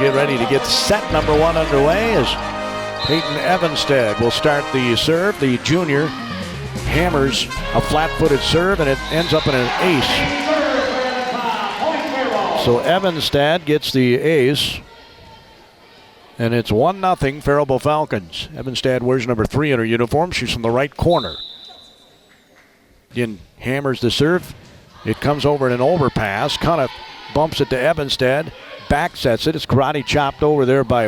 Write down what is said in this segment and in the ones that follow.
get ready to get set number 1 underway as Peyton Evanstead will start the serve. The junior hammers a flat-footed serve, and it ends up in an ace. So Evanstead gets the ace, and it's 1-0 Faribault Falcons. Evanstead wears number 3 in her uniform. She's from the right corner. Again, hammers the serve. It comes over in an overpass. Kind of bumps it to Evanstead. Back sets it. It's karate chopped over there by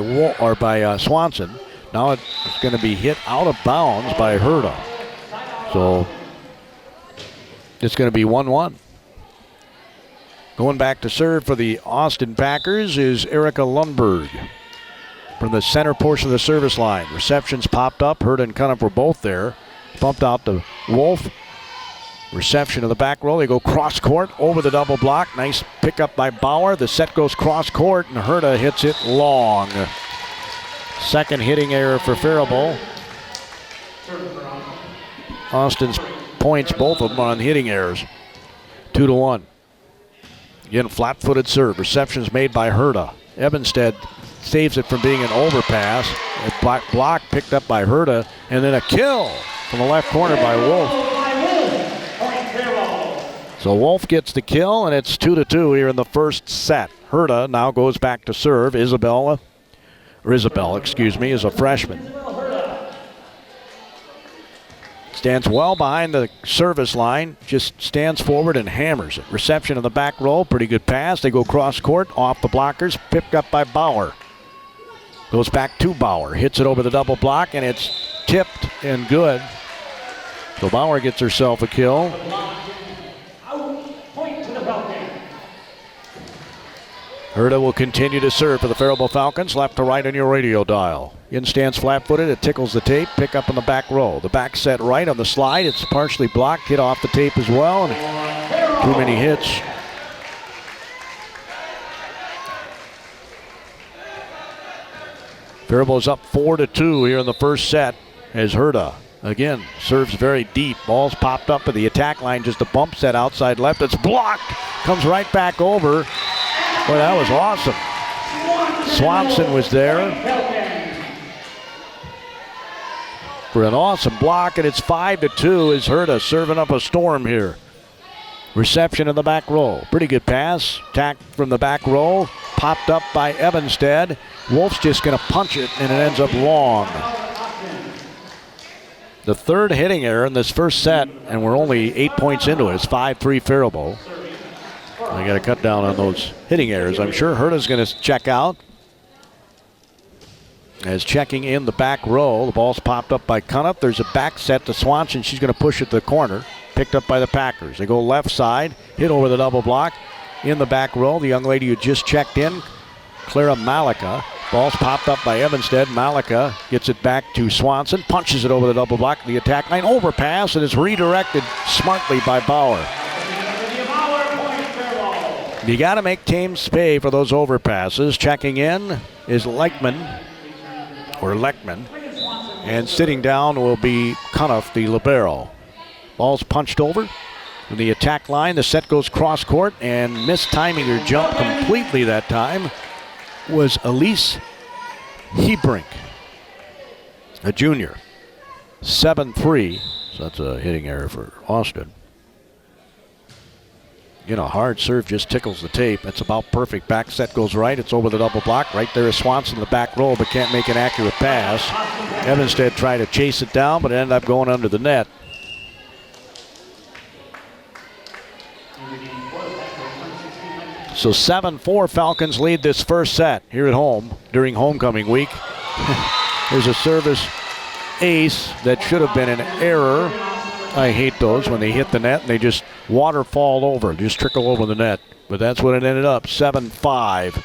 Swanson. Now it's going to be hit out of bounds by Herta. So it's going to be 1-1. Going back to serve for the Austin Packers is Erica Lundberg from the center portion of the service line. Receptions popped up. Herta and Cunniff were both there. Bumped out to Wolf. Reception of the back row. They go cross court over the double block. Nice pickup by Bauer. The set goes cross court, and Herta hits it long. Second hitting error for Faribault. Austin's points, both of them on hitting errors. 2-1. Again, flat-footed serve. Receptions made by Herta. Evanstead saves it from being an overpass. A block picked up by Herta, and then a kill from the left corner by Wolf. So Wolf gets the kill, and it's 2-2 here in the first set. Herta now goes back to serve. Isabel, is a freshman. Stands well behind the service line, just stands forward and hammers it. Reception of the back row, pretty good pass. They go cross court, off the blockers, picked up by Bauer. Goes back to Bauer, hits it over the double block, and it's tipped and good. So Bauer gets herself a kill. Herta will continue to serve for the Faribault Falcons, left to right on your radio dial. In stands flat-footed, it tickles the tape, pick up in the back row. The back set right on the slide, it's partially blocked, hit off the tape as well, and too many hits. Faribault's up 4-2 here in the first set as Herta, again, serves very deep. Ball's popped up at the attack line, just a bump set outside left. It's blocked, comes right back over. Boy, that was awesome. Swanson was there for an awesome block, and it's 5-2 as Herta serving up a storm here. Reception in the back row. Pretty good pass. Tack from the back row. Popped up by Evanstead. Wolf's just going to punch it, and it ends up long. The third hitting error in this first set, and we're only 8 points into it. It's 5-3 Faribault. They got to cut down on those hitting errors. I'm sure Herta's going to check out. As checking in the back row, the ball's popped up by Cunniff. There's a back set to Swanson. She's going to push it to the corner. Picked up by the Packers. They go left side, hit over the double block. In the back row, the young lady who just checked in, Clara Malika. Ball's popped up by Evanstead. Malika gets it back to Swanson, punches it over the double block, the attack line, overpass, and it's redirected smartly by Bauer. You got to make teams pay for those overpasses. Checking in is Leckman, and sitting down will be Cunniff, the libero. Ball's punched over from the attack line. The set goes cross court, and mistiming her jump completely that time was Elise Hebrink, a junior. 7-3, so that's a hitting error for Austin. You know, hard serve just tickles the tape. It's about perfect. Back set goes right. It's over the double block. Right there is Swanson in the back row, but can't make an accurate pass. Evanstead tried to chase it down, but it ended up going under the net. So 7-4 Falcons lead this first set here at home during homecoming week. There's a service ace that should have been an error. I hate those when they hit the net and they just waterfall over, just trickle over the net. But that's what it ended up, 7-5.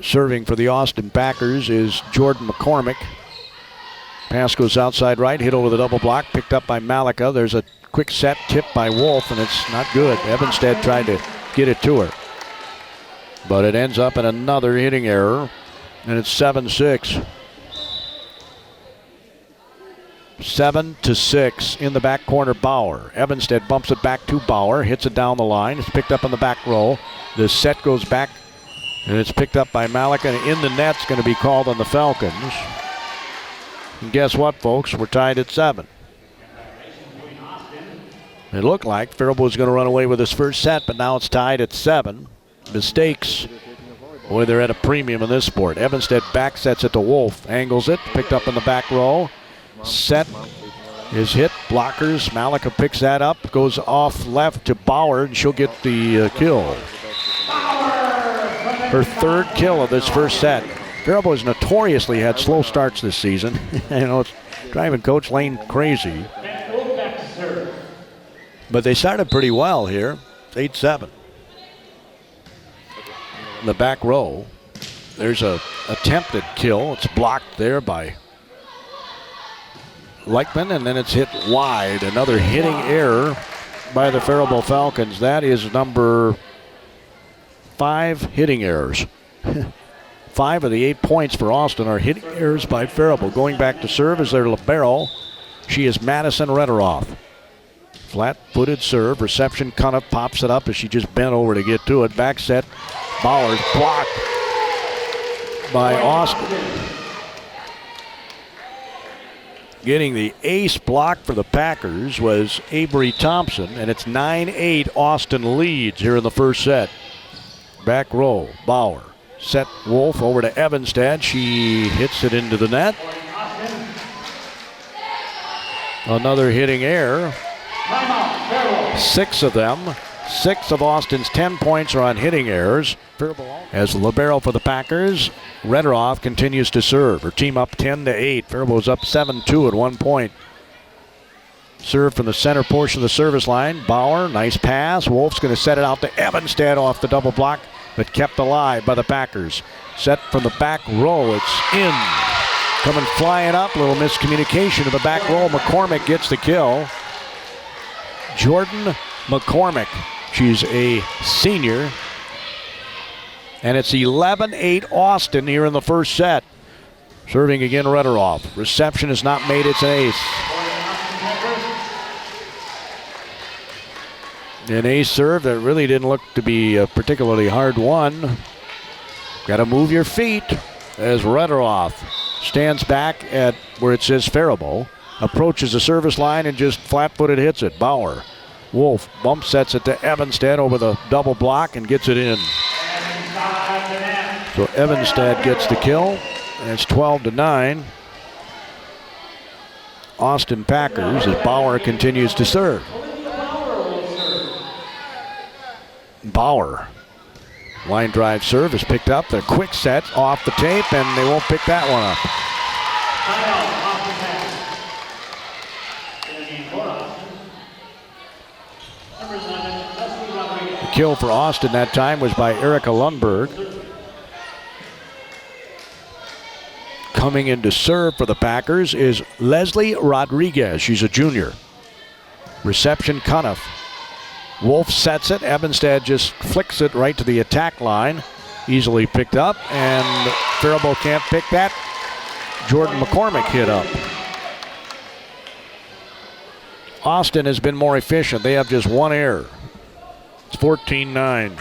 Serving for the Austin Packers is Jordan McCormick. Pass goes outside right, hit over the double block, picked up by Malika. There's a quick set tipped by Wolf, and it's not good. Evanstead tried to get it to her. But it ends up in another hitting error, and it's 7-6. 7-6 in the back corner, Bauer. Evanstead bumps it back to Bauer, hits it down the line. It's picked up in the back row. The set goes back And it's picked up by Malik, and in the net's going to be called on the Falcons. And guess what, folks? We're tied at 7. It looked like Faribault was going to run away with his first set, but now it's tied at 7. Mistakes. Boy, they're at a premium in this sport. Evanstead back sets it to Wolf. Angles it. Picked up in the back row. Set is hit. Blockers. Malika picks that up. Goes off left to Bauer, and she'll get the kill. Her third kill of this first set. Faribault has notoriously had slow starts this season. It's driving Coach Lane crazy. But they started pretty well here. It's 8-7. The back row. There's a attempted kill. It's blocked there by Leichman, and then it's hit wide. Another hitting error by the Faribault Falcons. That is number 5 hitting errors. 5 of the 8 points for Austin are hitting errors by Faribault. Going back to serve is their libero. She is Madison Rederoff. Flat-footed serve. Reception, Cuniff pops it up as she just bent over to get to it. Back set. Bauer's blocked by Austin. Getting the ace block for the Packers was Avery Thompson, and it's 9-8. Austin leads here in the first set. Back row, Bauer. Set Wolf over to Evanstead. She hits it into the net. Another hitting error. 6 of them. 6 of Austin's 10 points are on hitting errors. As libero for the Packers, Rederoff continues to serve. Her team up 10-8. Faribault's up 7-2 at one point. Serve from the center portion of the service line. Bauer, nice pass. Wolf's going to set it out to Evanstead off the double block, but kept alive by the Packers. Set from the back row. It's in. Coming flying up. A little miscommunication to the back row. McCormick gets the kill. Jordan McCormick. She's a senior. And it's 11-8 Austin here in the first set. Serving again, Rederoff. Reception has not made its ace. An ace serve that really didn't look to be a particularly hard one. Got to move your feet as Rederoff stands back at where it says Faribault. Approaches the service line and just flat-footed hits it. Bauer. Wolf bump sets it to Evanstead over the double block and gets it in. So Evanstead gets the kill, and it's 12-9. Austin Packers as Bauer continues to serve. Bauer. Line drive serve is picked up. The quick set off the tape, and they won't pick that one up. The kill for Austin that time was by Erica Lundberg. Coming in to serve for the Packers is Leslie Rodriguez. She's a junior. Reception, Cuniff. Wolf sets it. Evanstead just flicks it right to the attack line. Easily picked up, and Faribault can't pick that. Jordan McCormick hit up. Austin has been more efficient. They have just one error. It's 14-9.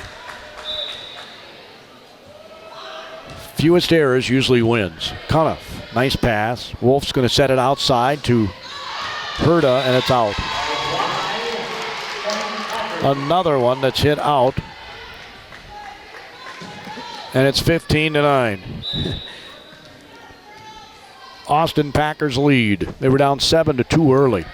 Fewest errors usually wins. Cuniff, nice pass. Wolf's going to set it outside to Herta, and it's out. Another one that's hit out. And it's 15-9. Austin Packers lead. They were down 7-2 early.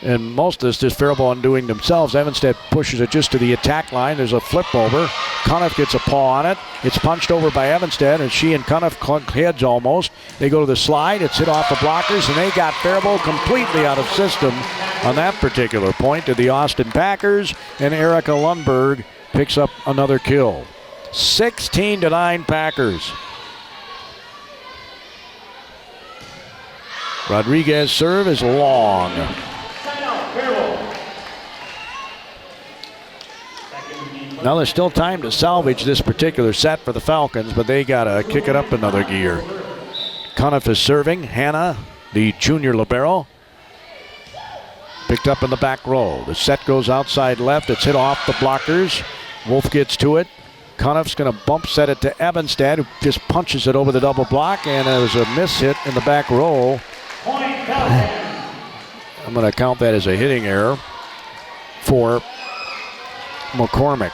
And most of this is Faribault undoing themselves. Evanstead pushes it just to the attack line. There's a flip over. Cuniff gets a paw on it. It's punched over by Evanstead, and she and Cuniff clunk heads almost. They go to the slide. It's hit off the blockers, and they got Faribault completely out of system on that particular point to the Austin Packers, and Erica Lundberg picks up another kill. 16-9 Packers. Rodriguez serve is long. Now there's still time to salvage this particular set for the Falcons, but they got to kick it up another gear. Cuniff is serving. Hannah, the junior libero, picked up in the back row. The set goes outside left. It's hit off the blockers. Wolf gets to it. Cuniff's going to bump set it to Ebenstad, who just punches it over the double block, and there's a miss hit in the back row. I'm going to count that as a hitting error for McCormick.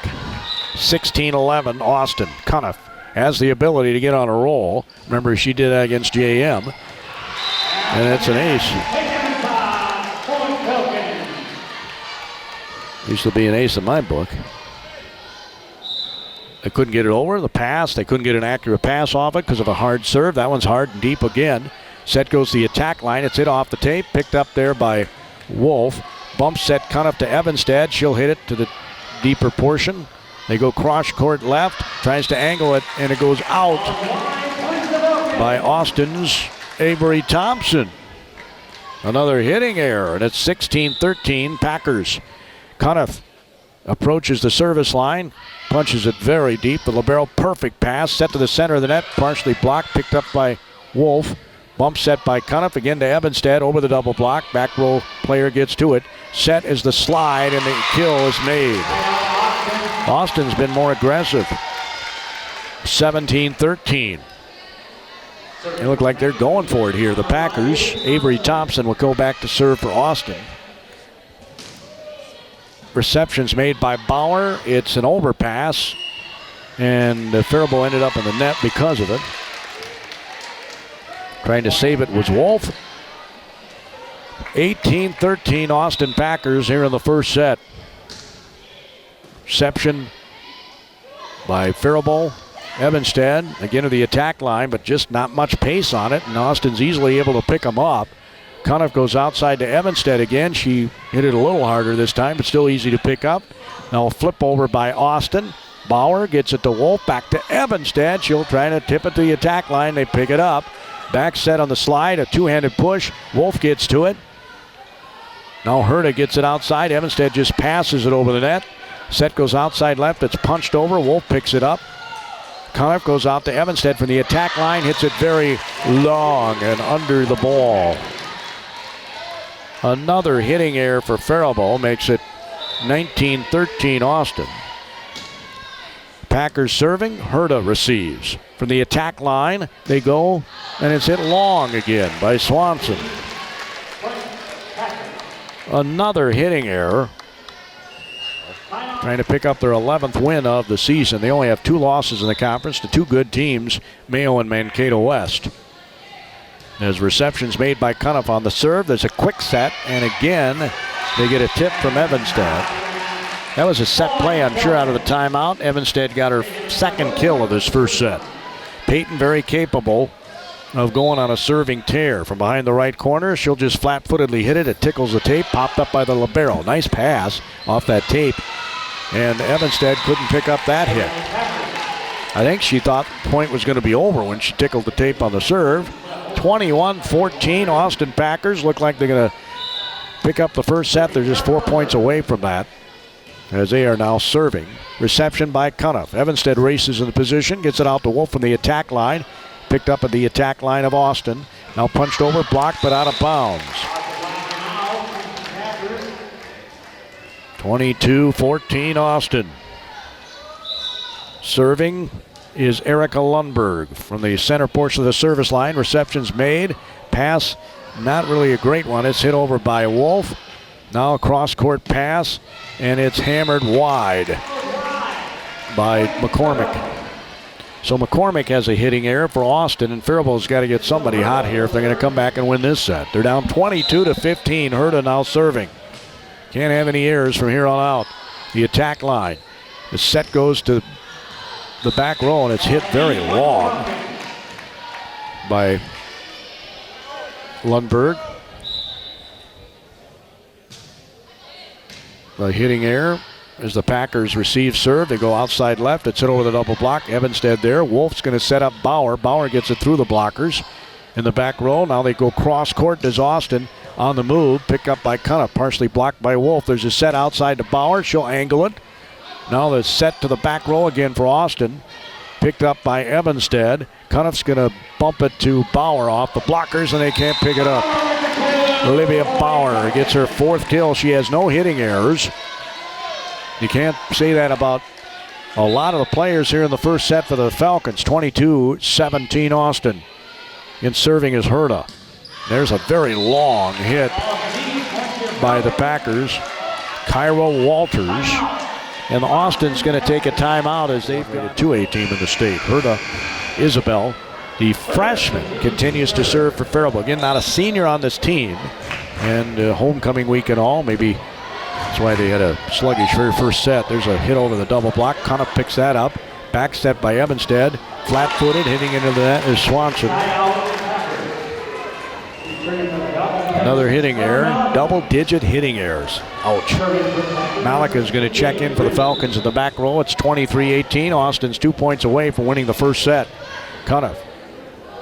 16-11, Austin. Cuniff has the ability to get on a roll. Remember, she did that against JM. And it's an ace. Used to be an ace in my book. They couldn't get it over. The pass, they couldn't get an accurate pass off it because of a hard serve. That one's hard and deep again. Set goes to the attack line. It's hit off the tape. Picked up there by Wolf. Bump set Cuniff to Ebenstad. She'll hit it to the deeper portion. They go cross court left. Tries to angle it, and it goes out by Austin's Avery Thompson. Another hitting error, and it's 16-13 Packers. Cuniff approaches the service line. Punches it very deep. The libero perfect pass. Set to the center of the net. Partially blocked. Picked up by Wolf. Bump set by Cuniff. Again to Ebenstad over the double block. Back row player gets to it. Set is the slide, and the kill is made. Austin's been more aggressive. 17-13. They look like they're going for it here. The Packers. Avery Thompson will go back to serve for Austin. Receptions made by Bauer. It's an overpass, and Faribault ended up in the net because of it. Trying to save it was Wolf. 18-13 Austin Packers here in the first set. Reception by Faribault. Ebenstad again to the attack line, but just not much pace on it, and Austin's easily able to pick them up. Cuniff goes outside to Ebenstad again. She hit it a little harder this time, but still easy to pick up. Now a flip over by Austin. Bauer gets it to Wolf. Back to Ebenstad. She'll try to tip it to the attack line. They pick it up. Back set on the slide. A two-handed push. Wolf gets to it. Now Herta gets it outside. Ebenstad just passes it over the net. Set goes outside left. It's punched over. Wolf picks it up. Cuniff goes out to Ebenstad from the attack line. Hits it very long and under the ball. Another hitting error for Faribault makes it 19-13 Austin. Packers serving. Herta receives. From the attack line, they go, and it's hit long again by Swanson. Another hitting error. Trying to pick up their 11th win of the season. They only have 2 losses in the conference to 2 good teams, Mayo and Mankato West. There's receptions made by Cuniff on the serve. There's a quick set, and again, they get a tip from Ebenstad. That was a set play, I'm sure, out of the timeout. Ebenstad got her second kill of this first set. Peyton very capable of going on a serving tear. From behind the right corner, she'll just flat-footedly hit it. It tickles the tape, popped up by the libero. Nice pass off that tape, and Ebenstad couldn't pick up that hit. I think she thought the point was going to be over when she tickled the tape on the serve. 21-14, Austin Packers look like they're going to pick up the first set. They're just 4 points away from that as they are now serving. Reception by Cuniff. Ebenstad races in the position, gets it out to Wolf from the attack line. Picked up at the attack line of Austin. Now punched over, blocked, but out of bounds. 22-14 Austin. Serving is Erica Lundberg from the center portion of the service line. Reception's made. Pass, not really a great one. It's hit over by Wolf. Now a cross-court pass, and it's hammered wide by McCormick. So McCormick has a hitting error for Austin, and Faribault's got to get somebody hot here if they're going to come back and win this set. They're down 22-15. Herta now serving. Can't have any errors from here on out. The attack line. The set goes to the back row, and it's hit very long by Lundberg. The hitting error as the Packers receive serve. They go outside left. It's hit over the double block. Ebenstad there. Wolf's going to set up Bauer. Bauer gets it through the blockers in the back row. Now they go cross court. Does Austin on the move. Picked up by Cuniff. Partially blocked by Wolf. There's a set outside to Bauer. She'll angle it. Now the set to the back row again for Austin. Picked up by Ebenstad. Cuniff's going to bump it to Bauer off the blockers, and they can't pick it up. Olivia Bauer gets her 4th kill. She has no hitting errors. You can't say that about a lot of the players here in the first set for the Falcons. 22-17 Austin. In serving is Herta. There's a very long hit by the Packers. Cairo Walters. And Austin's going to take a timeout as they've got a 2A team in the state. Herta Isabel, the freshman, continues to serve for Faribault. Again, not a senior on this team. And homecoming week and all, maybe that's why they had a sluggish very first set. There's a hit over the double block. Cuniff picks that up. Back set by Evanstead. Flat-footed, hitting into the net is Swanson. Another hitting error. Double-digit hitting errors. Ouch. Malika is going to check in for the Falcons in the back row. It's 23-18. Austin's 2 points away from winning the first set. Cuniff.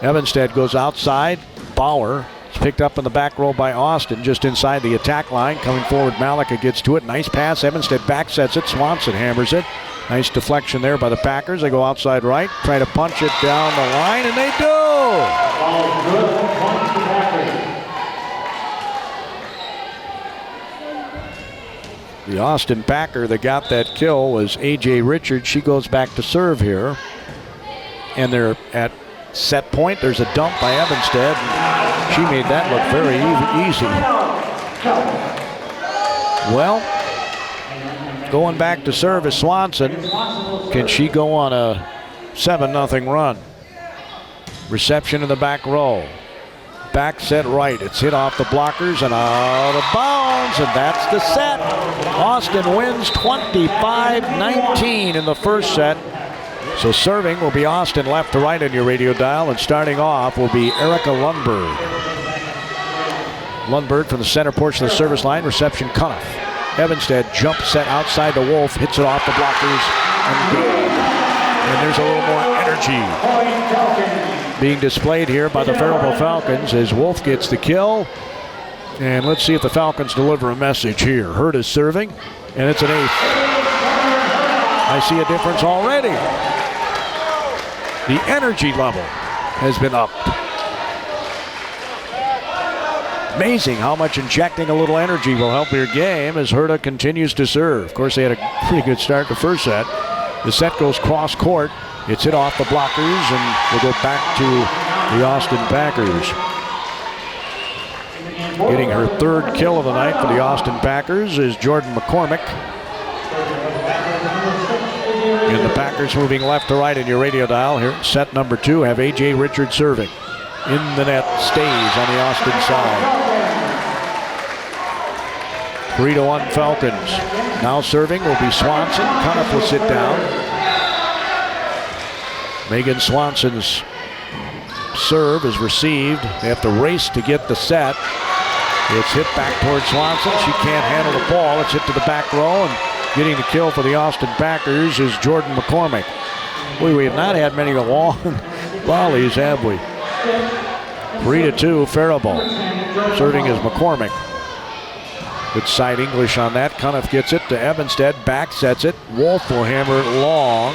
Evanstead goes outside. Bauer is picked up in the back row by Austin, just inside the attack line. Coming forward, Malika gets to it. Nice pass. Evanstead back sets it. Swanson hammers it. Nice deflection there by the Packers. They go outside right, try to punch it down the line, and they do! The Austin Packer that got that kill was A.J. Richards. She goes back to serve here. And they're at set point. There's a dump by Evanstead. She made that look very easy. Well, going back to serve is Swanson. Can she go on a 7-0 run? Reception in the back row. Back set right. It's hit off the blockers and out of bounds, and that's the set. Austin wins 25-19 in the first set. So serving will be Austin left to right on your radio dial, and starting off will be Erica Lundberg. Lundberg from the center portion of the service line. Reception Cuniff. Evanstead jump set outside the Wolf, hits it off the blockers, and good. And there's a little more energy being displayed here by the Faribault Falcons as Wolf gets the kill. And let's see if the Falcons deliver a message here. Herta's serving, and it's an ace. I see a difference already. The energy level has been upped. Amazing how much injecting a little energy will help your game as Herta continues to serve. Of course, they had a pretty good start the first set. The set goes cross court. It's hit off the blockers, and we'll go back to the Austin Packers. Getting her third kill of the night for the Austin Packers is Jordan McCormick. And the Packers moving left to right in your radio dial. Here, set number 2, have A.J. Richards serving. In the net, stays on the Austin side. 3-1 Falcons. Now serving will be Swanson. Cuniff will sit down. Megan Swanson's serve is received. They have to race to get the set. It's hit back towards Swanson. She can't handle the ball. It's hit to the back row, and getting the kill for the Austin Packers is Jordan McCormick. We have not had many long volleys, have we? 3-2 Faribault. Serving is McCormick. Good side English on that. Cuniff gets it to Evanstead. Back sets it. Wolf will hammer it long.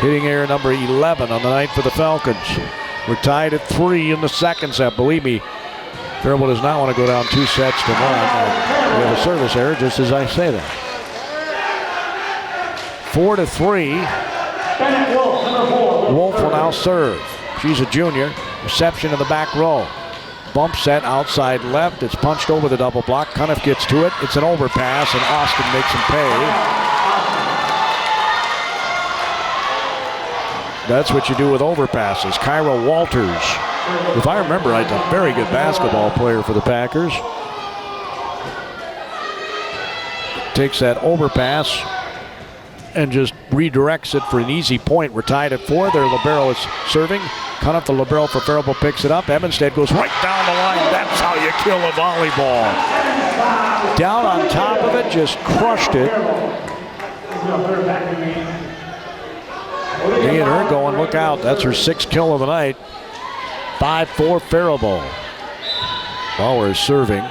Hitting error number 11 on the night for the Falcons. We're tied at 3 in the second set. Believe me, Faribault does not want to go down 2 sets to 1. We have a service error just as I say that. 4-3. Wolf will now serve. She's a junior. Reception in the back row. Bump set outside left. It's punched over the double block. Cuniff gets to it. It's an overpass, and Austin makes him pay. That's what you do with overpasses. Kyra Walters, if I remember right, a very good basketball player for the Packers. Takes that overpass and just redirects it for an easy point. We're tied at 4. Their libero is serving. Cuniff, the libero for Faribault, picks it up. Evanstead goes right down the line. That's how you kill a volleyball. Down on top of it, just crushed it. Me and her going, look out. That's her 6th kill of the night. 5-4 Faribault. Bauer is serving.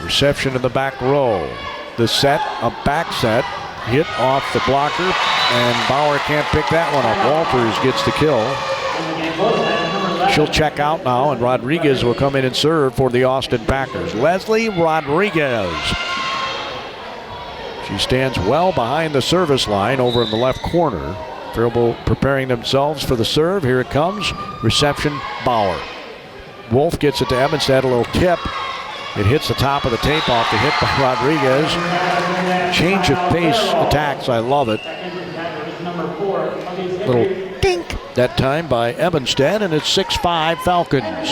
Reception in the back row. The set, a back set. Hit off the blocker, and Bauer can't pick that one up. Walters gets the kill. She'll check out now, and Rodriguez will come in and serve for the Austin Packers. Leslie Rodriguez She stands well behind the service line over in the left corner. Faribault preparing themselves for the serve. Here it comes. Reception, Bauer. Wolf gets it to Ebenstead, a little tip. It hits the top of the tape off the hit by Rodriguez. Change of pace attacks, I love it. Little dink that time by Ebenstead, and it's 6-5 Falcons.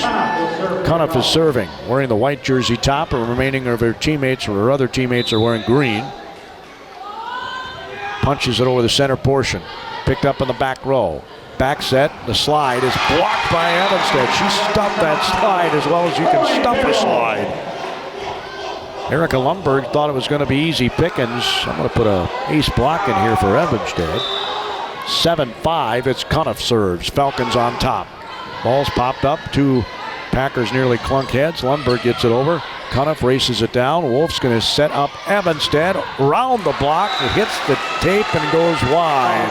Cuniff is serving, wearing the white jersey top, and remaining of her teammates, or her other teammates, are wearing green. Punches it over the center portion. Picked up in the back row. Back set, the slide is blocked by Ebenstead. She stuffed that slide as well as you can stuff a slide. Erica Lundberg thought it was going to be easy pickings. I'm going to put a ace block in here for Ebenstead. 7-5, it's Cuniff serves. Falcons on top. Ball's popped up. Two Packers nearly clunk heads. Lundberg gets it over. Cuniff races it down. Wolf's going to set up Ebenstead. Round the block. It hits the tape and goes wide.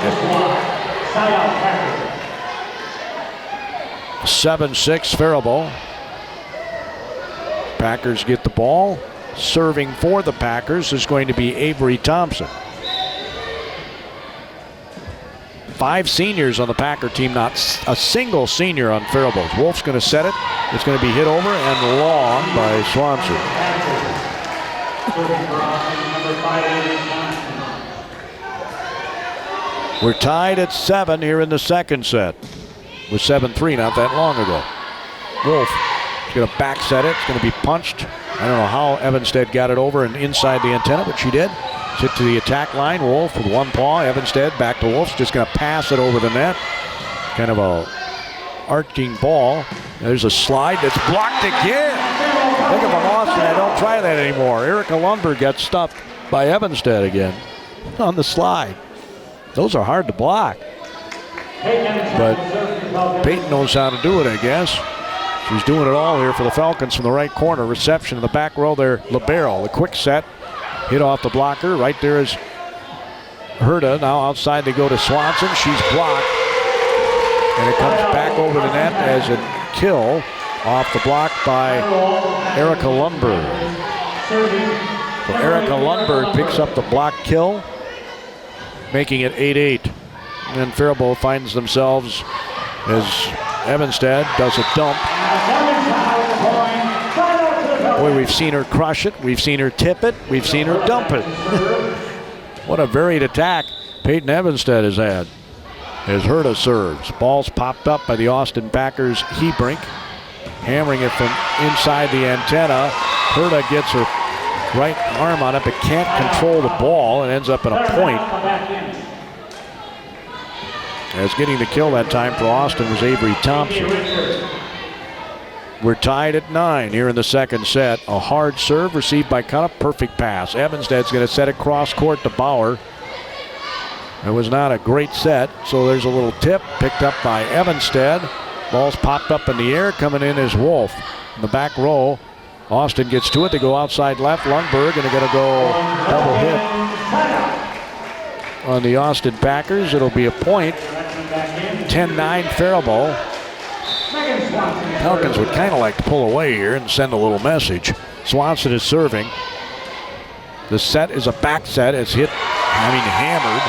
7-6 Faribault. Packers get the ball. Serving for the Packers is going to be Avery Thompson. 5 seniors on the Packer team, not a single senior on Faribault. Wolf's going to set it. It's going to be hit over and long by Swanson. We're tied at 7 here in the second set. With 7-3 not that long ago. Wolf is going to back set it. It's going to be punched. I don't know how Ebenstead got it over and inside the antenna, but she did. Hit to the attack line. Wolf with one paw. Ebenstead back to Wolf. Just going to pass it over the net. Kind of a arcing ball. There's a slide that's blocked again. I think if I'm Austin, I don't try that anymore. Erica Lundberg got stuffed by Ebenstead again on the slide. Those are hard to block. But Peyton knows how to do it, I guess. She's doing it all here for the Falcons from the right corner. Reception in the back row there. Libero, the quick set. Hit off the blocker. Right there is Herta. Now outside they go to Swanson. She's blocked. And it comes back over the net as a kill off the block by Erica Lundberg. So Erica Lundberg picks up the block kill, making it 8-8. And then Faribault finds themselves as Ebenstead does a dump. Boy, we've seen her crush it. We've seen her tip it. We've seen her dump it. What a varied attack Peyton Ebenstead has had. As Herta serves. Ball's popped up by the Austin Packers Hebrink. Hammering it from inside the antenna. Herta gets her right arm on it but can't control the ball and ends up in a point. As getting the kill that time for Austin was Avery Thompson. We're tied at 9 here in the second set. A hard serve received by Cuniff. Perfect pass. Ebenstead's going to set it cross court to Bauer. It was not a great set, so there's a little tip picked up by Ebenstead. Ball's popped up in the air. Coming in is Wolf. In the back row, Austin gets to it. They go outside left. Lundberg, and they're going to go double hit on the Austin Packers. It'll be a point. 10-9 Faribault. Falcons would kind of like to pull away here and send a little message. Swanson is serving. The set is a back set. It's hit, hammered.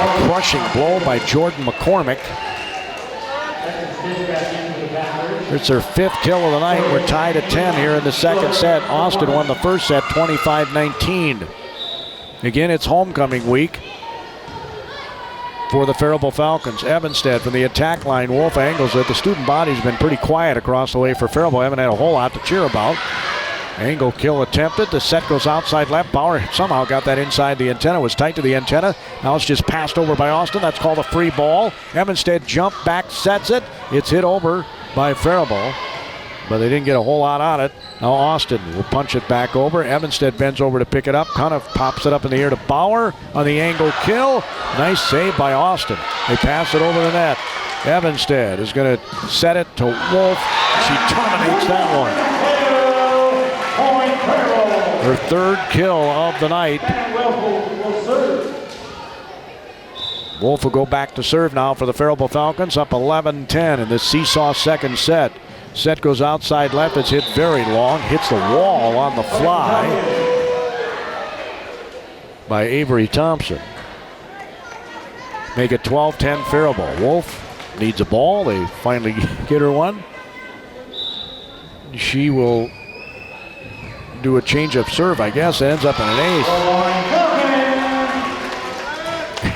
A crushing blow by Jordan McCormick. It's their 5th kill of the night. We're tied at 10 here in the second set. Austin won the first set 25-19. Again, it's homecoming week for the Faribault Falcons. Ebenstead from the attack line. Wolf angles it. The student body's been pretty quiet across the way for Faribault. Haven't had a whole lot to cheer about. Angle kill attempted. The set goes outside left. Bauer somehow got that inside the antenna. Was tight to the antenna. Now it's just passed over by Austin. That's called a free ball. Ebenstead jump back, sets it. It's hit over by Faribault, but they didn't get a whole lot on it. Now Austin will punch it back over. Ebenstead bends over to pick it up. Cuniff pops it up in the air to Bauer on the angle kill. Nice save by Austin. They pass it over the net. Ebenstead is going to set it to Wolf. She terminates that one. Her 3rd kill of the night. Wolf will go back to serve now for the Faribault Falcons. Up 11-10 in the seesaw second set. Set goes outside left. It's hit very long. Hits the wall on the fly. by Avery Thompson. Make it 12-10 Faribault. Wolf needs a ball. They finally get her one. She will do a change of serve, I guess. Ends up in an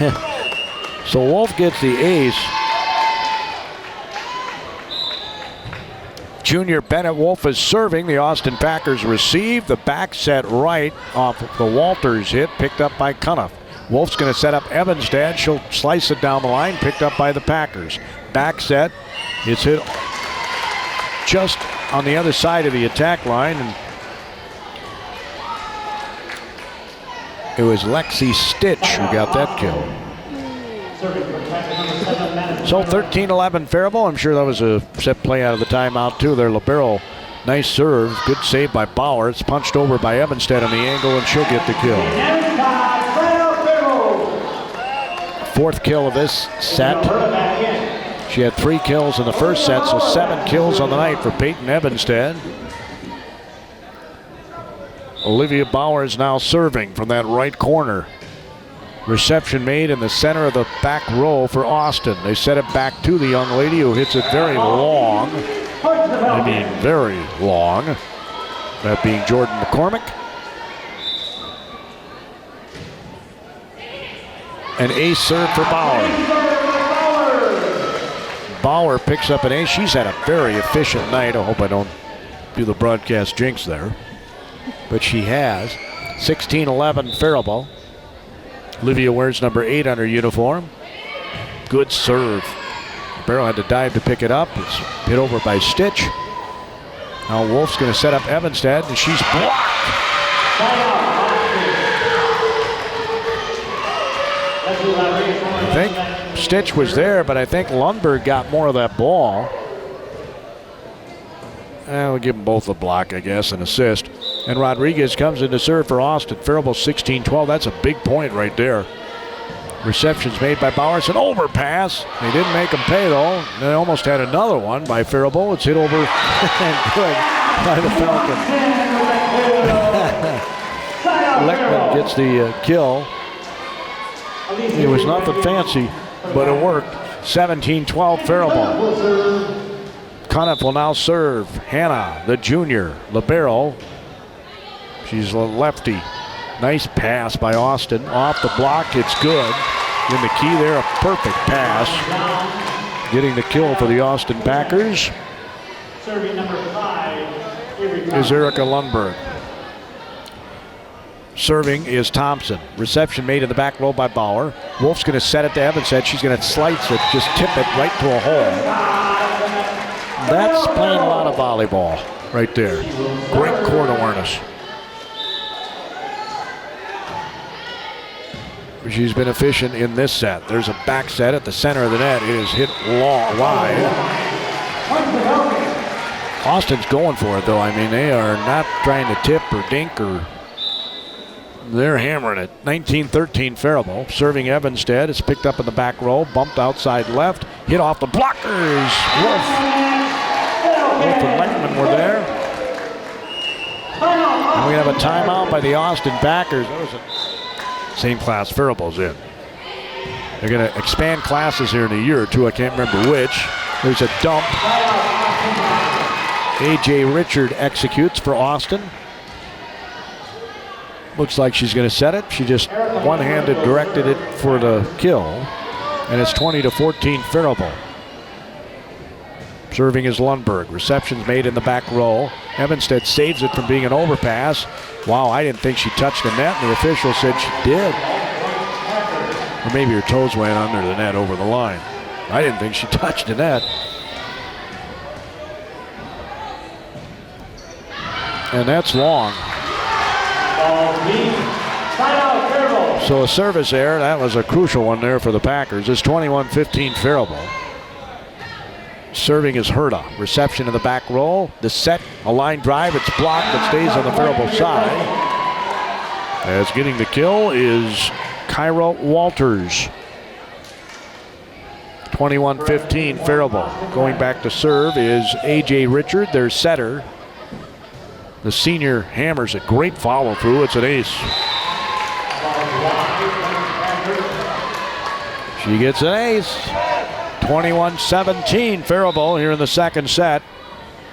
ace. So Wolf gets the ace. Junior Bennett Wolf is serving. The Austin Packers receive. The back set right off of the Walters hit, picked up by Cuniff. Wolf's going to set up Evanstad. She'll slice it down the line, picked up by the Packers. Back set is hit just on the other side of the attack line. And it was Lexi Stitch who got that kill. So 13-11 Faribault. I'm sure that was a set play out of the timeout too. Their libero, nice serve, good save by Bauer. It's punched over by Evanstad on the angle, and she'll get the kill. Fourth kill of this set. She had 3 kills in the first set, so 7 kills on the night for Peyton Evanstad. Olivia Bauer is now serving from that right corner. Reception made in the center of the back row for Austin. They set it back to the young lady who hits it very long. I mean very long. That being Jordan McCormick. An ace serve for Bauer. Bauer picks up an ace. She's had a very efficient night. I hope I don't do the broadcast jinx there. But she has. 16-11 Faribault. Olivia wears number 8 on her uniform. Good serve. Barrow had to dive to pick it up. It's hit over by Stitch. Now Wolf's going to set up Evanstad, and she's blocked. I think Stitch was there, but I think Lundberg got more of that ball. We'll give them both a block, I guess, an assist. And Rodriguez comes in to serve for Austin. Faribault 16-12. That's a big point right there. Reception's made by Bauer. It's an overpass. They didn't make them pay, though. They almost had another one by Faribault. It's hit over and good by the Falcon. Leckman gets the kill. It was nothing fancy, but it worked. 17-12 Faribault. Cuniff will now serve. Hannah, the junior libero. She's a lefty. Nice pass by Austin. Off the block, it's good. In the key there, a perfect pass. Getting the kill for the Austin Packers serving number 5 is Erica Lundberg. Serving is Thompson. Reception made in the back row by Bauer. Wolf's going to set it to Evanstad. She's going to slice it, just tip it right to a hole. That's playing a lot of volleyball right there. Great court awareness. She's been efficient in this set. There's a back set at the center of the net. It is hit long, wide. Austin's going for it, though. I mean, they are not trying to tip or dink or... They're hammering it. 19-13 Faribault. Serving Evanstad. It's picked up in the back row. Bumped outside left. Hit off the blockers. Wolf and Leckman were there. And we have a timeout by the Austin Packers. That was a same class Faribault's in. They're going to expand classes here in a year or two. I can't remember which. There's a dump. A.J. Richard executes for Austin. Looks like she's going to set it. She just one-handed directed it for the kill. And it's 20-14 Faribault. Serving is Lundberg. Reception's made in the back row. Evanstad saves it from being an overpass. Wow, I didn't think she touched the net, and the official said she did. Or maybe her toes went under the net over the line. I didn't think she touched the net. And that's long. So a service error. That was a crucial one there for the Packers. It's 21-15 Faribault. Serving is Herta. Reception in the back row. The set, a line drive. It's blocked, but stays on the Faribault side. As getting the kill is Kyra Walters. 21-15 Faribault. Going back to serve is A.J. Richard, their setter. The senior hammers a great follow through. It's an ace. She gets an ace. 21-17 Faribault here in the second set.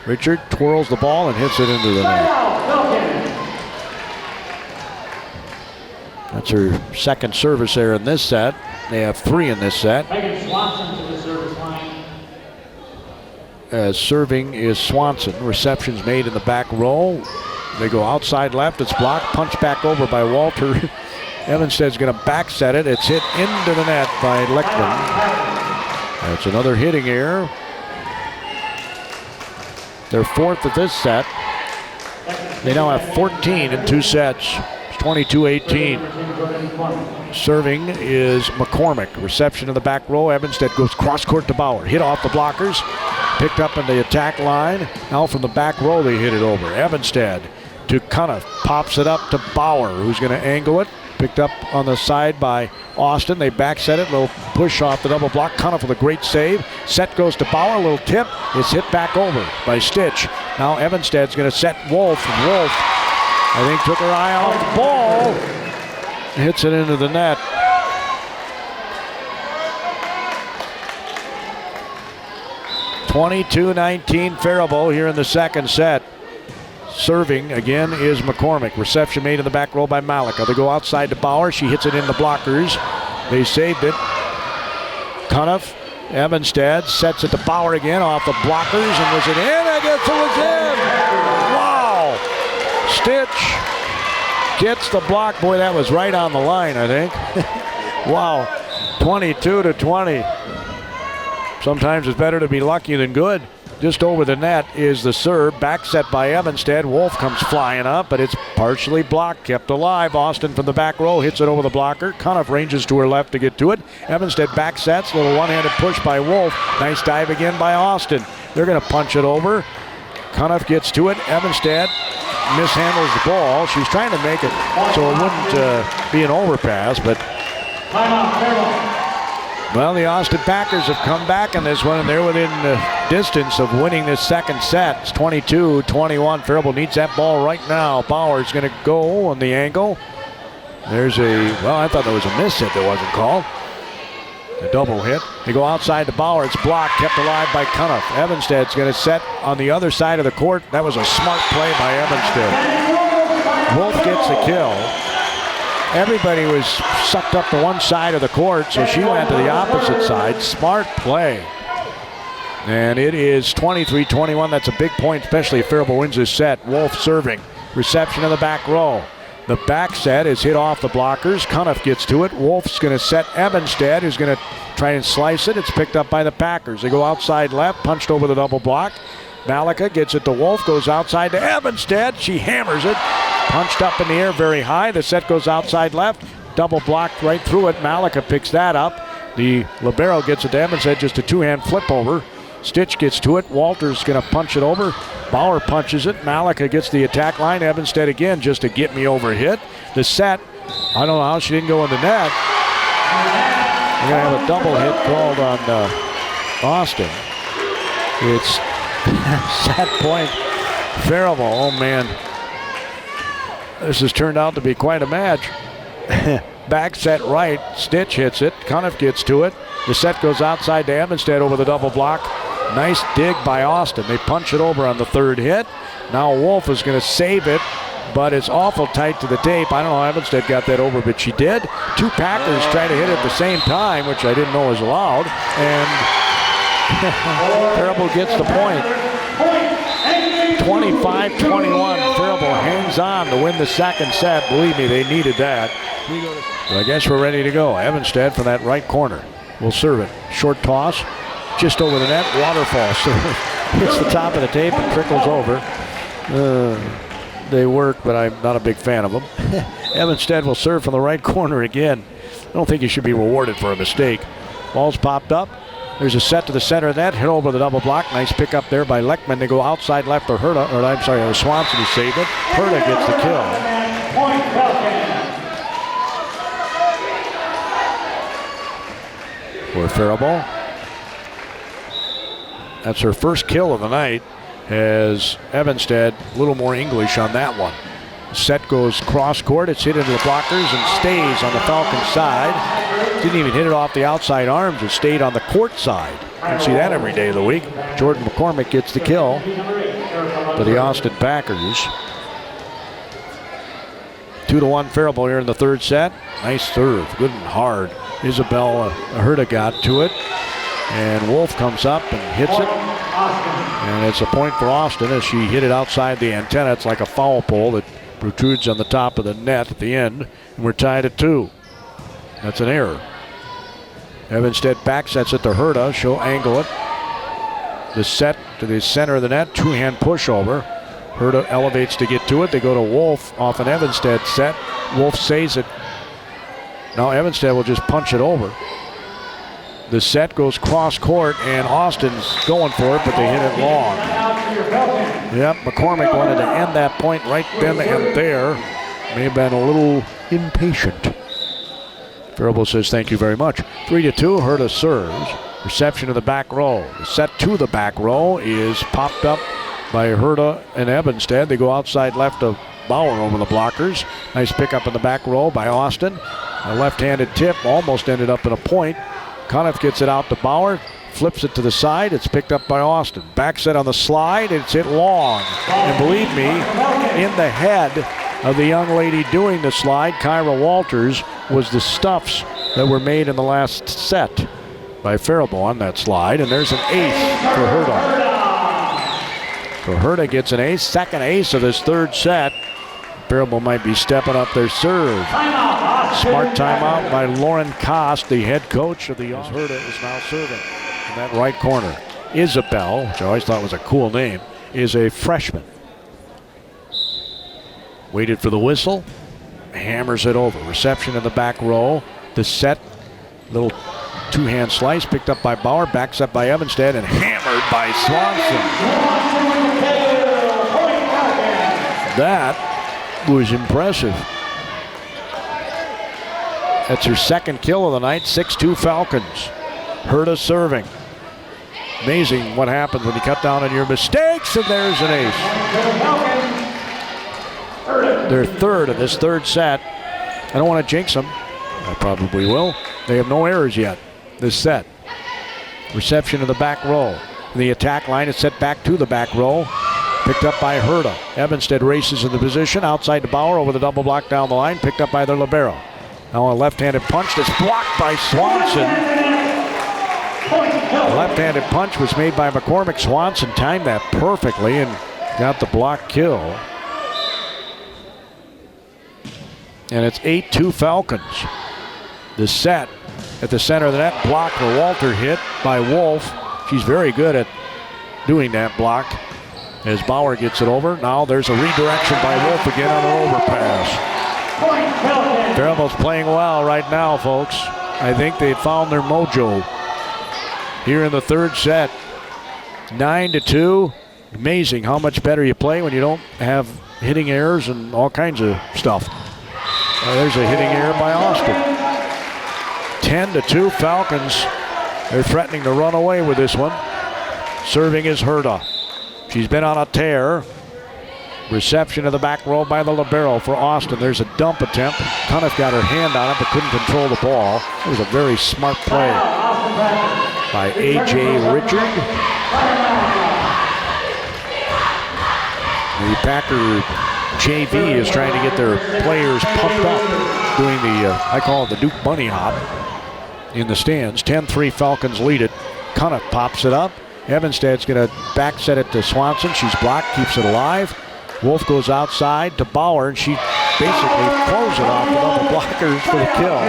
Richard twirls the ball and hits it into the net. That's her second service error in this set. They have 3 in this set. As serving is Swanson. Reception's made in the back row. They go outside left. It's blocked. Punch back over by Walter. Evansted's going to back set it. It's hit into the net by Leckman. That's another hitting error. Their 4th of this set. They now have 14 in 2 sets. It's 22-18. Serving is McCormick. Reception in the back row. Evansted goes cross court to Bauer. Hit off the blockers. Picked up in the attack line. Now from the back row they hit it over. Evansted to Cuniff. Pops it up to Bauer, who's going to angle it. Picked up on the side by Austin. They back set it. Little push off the double block. Cuniff with a great save. Set goes to Bauer. Little tip. It's hit back over by Stitch. Now Evansted's going to set Wolf. And Wolf, I think, took her eye off the ball. Hits it into the net. (22-19) Faribault here in the second set. Serving again is McCormick. Reception made in the back row by Malika. They go outside to Bauer. She hits it in the blockers. They saved it. Cuniff, Evansted sets it to Bauer again off the blockers. And was it in? I guess it was in. Wow. Stitch gets the block. Boy, that was right on the line, I think. Wow. 22-20. Sometimes it's better to be lucky than good. Just over the net is the serve. Back set by Evansted. Wolf comes flying up, but it's partially blocked. Kept alive. Austin from the back row hits it over the blocker. Cuniff ranges to her left to get to it. Evansted back sets. Little one-handed push by Wolf. Nice dive again by Austin. They're going to punch it over. Cuniff gets to it. Evansted mishandles the ball. She's trying to make it so it wouldn't be an overpass, but... Well, the Austin Packers have come back in this one, and they're within the distance of winning this second set. It's 22-21. Faribault needs that ball right now. Bauer's going to go on the angle. There's I thought there was a miss hit that wasn't called. A double hit. They go outside to Bauer. It's blocked, kept alive by Cuniff. Evansted's going to set on the other side of the court. That was a smart play by Evansted. Wolf gets the kill. Everybody was sucked up to one side of the court, so she went to the opposite side. Smart play. And it is 23-21. That's a big point, especially if Faribault wins this set. Wolf serving. Reception in the back row. The back set is hit off the blockers. Cuniff gets to it. Wolf's going to set Evansted, who's going to try and slice it. It's picked up by the Packers. They go outside left, punched over the double block. Malika gets it to Wolf, goes outside to Evansted. She hammers it. Punched up in the air very high. The set goes outside left. Double blocked right through it. Malika picks that up. The libero gets it to Evansted. Just a two-hand flip over. Stitch gets to it. Walter's going to punch it over. Bauer punches it. Malika gets the attack line. Evansted again just to get me over hit. The set, I don't know how she didn't go in the net. We're going to have a double hit called on Austin. It's set point. Faribault, oh man. This has turned out to be quite a match. Back set right. Stitch hits it. Cuniff gets to it. The set goes outside to Evansted over the double block. Nice dig by Austin. They punch it over on the third hit. Now Wolf is going to save it, but it's awful tight to the tape. I don't know how Evansted got that over, but she did. Two Packers try to hit it at the same time, which I didn't know was allowed. And Faribault gets the point. 25-21. Faribault hangs on to win the second set. Believe me, they needed that. So I guess we're ready to go. Evansted from that right corner will serve it. Short toss, just over the net. Waterfall serve. Hits the top of the tape and trickles over. They work, but I'm not a big fan of them. Evansted will serve from the right corner again. I don't think he should be rewarded for a mistake. Ball's popped up. There's a set to the center of that. Hit over the double block. Nice pick up there by Leckman. They go outside left to Herta, or I'm sorry, Swanson to save it. Herta gets the kill. For Faribault. That's her first kill of the night. As Evansted, a little more English on that one. Set goes cross court. It's hit into the blockers and stays on the Falcon side. Didn't even hit it off the outside arms. It stayed on the court side. You can see that every day of the week. Jordan McCormick gets the kill for the Austin Packers. 2-1 Faribault here in the third set. Nice serve, good and hard. Isabel Herta got to it. And Wolf comes up and hits it. And it's a point for Austin as she hit it outside the antenna. It's like a foul pole that protrudes on the top of the net at the end. And we're tied at 2. That's an error. Evanstead back sets it to Herta. She'll angle it. The set to the center of the net. Two-hand pushover. Herta elevates to get to it. They go to Wolf off an Evanstead set. Wolf saves it. Now Evanstead will just punch it over. The set goes cross court, and Austin's going for it, but they hit it long. Yep, McCormick wanted to end that point right then and there. May have been a little impatient. Faribault says thank you very much. 3-2, Herta serves. Reception to the back row. The set to the back row is popped up by Herta and Evanstead. They go outside left to Bauer over the blockers. Nice pickup in the back row by Austin. A left-handed tip almost ended up in a point. Cuniff gets it out to Bauer, flips it to the side. It's picked up by Austin. Back set on the slide. It's hit long. And believe me, in the head of the young lady doing the slide, Kyra Walters, was the stuffs that were made in the last set by Faribault on that slide. And there's an ace for Herta. So Herta gets an ace, second ace of this third set. Faribault might be stepping up their serve. Smart timeout by Lauren Kost, the head coach of the Herta is now serving in that right corner. Isabel, which I always thought was a cool name, is a freshman. Waited for the whistle, hammers it over. Reception in the back row. The set, little two-hand slice picked up by Bauer, backs up by Evanstead, and hammered by Swanson. That was impressive. That's her second kill of the night, 6-2 Falcons. Herta serving. Amazing what happens when you cut down on your mistakes, and there's an ace. Their third of this third set. I don't want to jinx them. I probably will. They have no errors yet this set. Reception of the back row. The attack line is set back to the back row. Picked up by Herta. Evanstead races in the position. Outside to Bauer over the double block down the line. Picked up by their libero. Now a left-handed punch that's blocked by Swanson. The left-handed punch was made by McCormick. Swanson timed that perfectly and got the block kill. And it's 8-2 Falcons. The set at the center of the net, blocked for Walter, hit by Wolf. She's very good at doing that block. As Bauer gets it over, now there's a redirection by Wolf again on an overpass. Faribault's playing well right now, folks. I think they found their mojo here in the third set. 9-2. Amazing how much better you play when you don't have hitting errors and all kinds of stuff. There's a hitting error by Austin. 10-2 Falcons. They're threatening to run away with this one. Serving is Herta. She's been on a tear. Reception of the back row by the libero for Austin. There's a dump attempt. Cuniff got her hand on it but couldn't control the ball. It was a very smart play by A.J. Richard. The Packer JV is trying to get their players pumped up, doing the, I call it the Duke Bunny Hop in the stands. 10-3 Falcons lead it. Cuniff pops it up. Evanstead's going to back set it to Swanson. She's blocked, keeps it alive. Wolf goes outside to Bauer, and she basically throws it off the double blockers for the kill.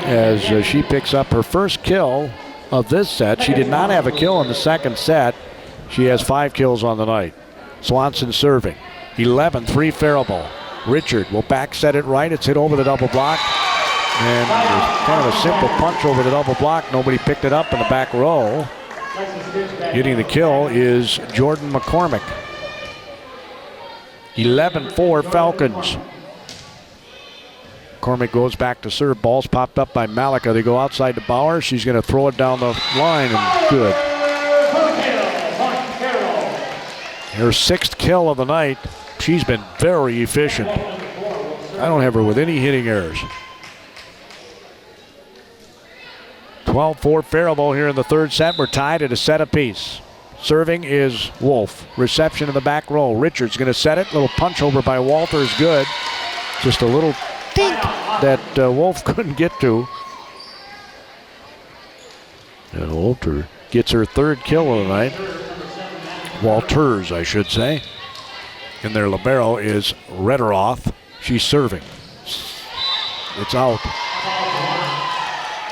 As she picks up her first kill of this set. She did not have a kill in the second set. She has 5 kills on the night. Swanson serving. 11-3 Faribault. Richard will back set it right. It's hit over the double block. And kind of a simple punch over the double block. Nobody picked it up in the back row. Getting the kill is Jordan McCormick. 11-4 Falcons. McCormick goes back to serve. Ball's popped up by Malika. They go outside to Bauer. She's going to throw it down the line and good. Her 6th kill of the night. She's been very efficient. I don't have her with any hitting errors. 12-4 Faribault here in the third set. We're tied at a set apiece. Serving is Wolf. Reception in the back row. Richards going to set it. Little punch over by Walter is good. Just a little dink that Wolf couldn't get to. And Walter gets her third kill of the night. Walters, I should say. And their libero is Rederoth. She's serving. It's out.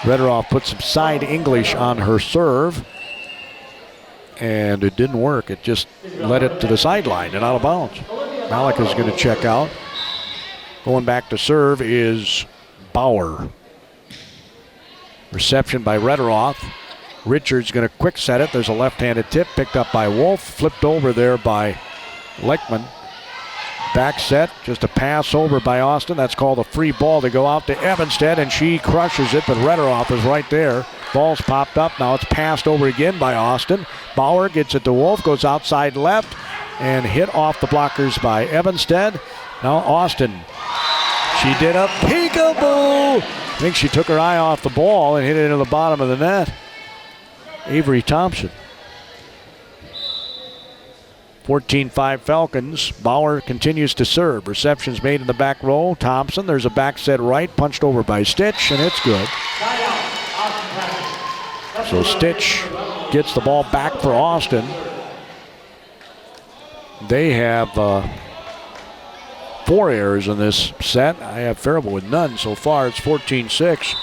Rederoth put some side English on her serve. And it didn't work. It just led it to the sideline and out of bounds. Malika's going to check out. Going back to serve is Bauer. Reception by Rederoth. Richards going to quick set it. There's a left-handed tip picked up by Wolf. Flipped over there by Leckman. Back set, just a pass over by Austin. That's called a free ball. They go out to Evanstead, and she crushes it, but Rederoth is right there. Ball's popped up. Now it's passed over again by Austin. Bauer gets it to Wolf, goes outside left, and hit off the blockers by Evanstead. Now Austin. She did a peekaboo. I think she took her eye off the ball and hit it into the bottom of the net. Avery Thompson. 14-5 Falcons. Bauer continues to serve. Reception's made in the back row. Thompson, there's a back set right, punched over by Stitch, and it's good. So Stitch gets the ball back for Austin. They have 4 errors in this set. I have Faribault with none so far. It's 14-6.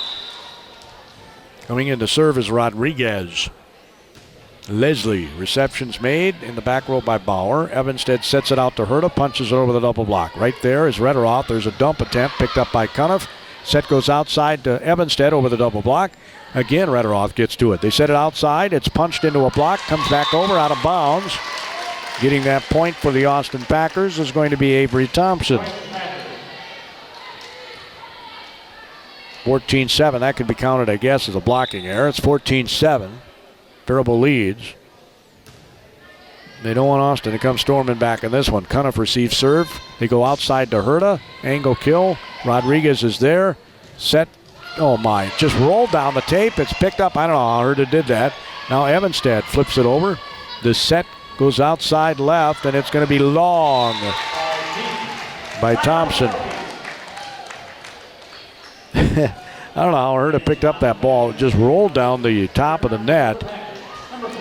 Coming in to serve is Rodriguez. Leslie, reception's made in the back row by Bauer. Evanstead sets it out to Herta, punches it over the double block. Right there is Rederoth. There's a dump attempt picked up by Cuniff. Set goes outside to Evanstead over the double block. Again, Rederoth gets to it. They set it outside. It's punched into a block, comes back over, out of bounds. Getting that point for the Austin Packers is going to be Avery Thompson. 14-7. That could be counted, I guess, as a blocking error. It's 14-7. Faribault leads. They don't want Austin to come storming back in this one. Cuniff receives serve. They go outside to Herta. Angle kill. Rodriguez is there. Set. Oh my. Just rolled down the tape. It's picked up. I don't know how Herta did that. Now Evanstead flips it over. The set goes outside left, and it's going to be long by Thompson. I don't know how Herta picked up that ball. It just rolled down the top of the net.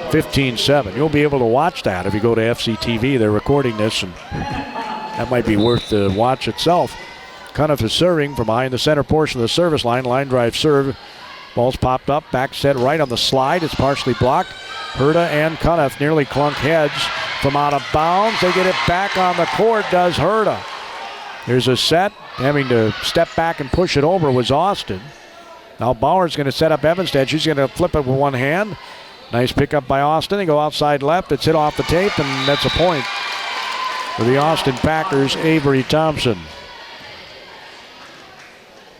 15-7. You'll be able to watch that if you go to FCTV. They're recording this, and that might be worth the watch itself. Cuniff is serving from behind the center portion of the service line. Line drive serve. Ball's popped up. Back set right on the slide. It's partially blocked. Herta and Cuniff nearly clunk heads from out of bounds. They get it back on the court, does Herta. There's a set. Having to step back and push it over was Austin. Now Bauer's going to set up Evanstead. She's going to flip it with one hand. Nice pickup by Austin. They go outside left. It's hit off the tape, and that's a point for the Austin Packers, Avery Thompson.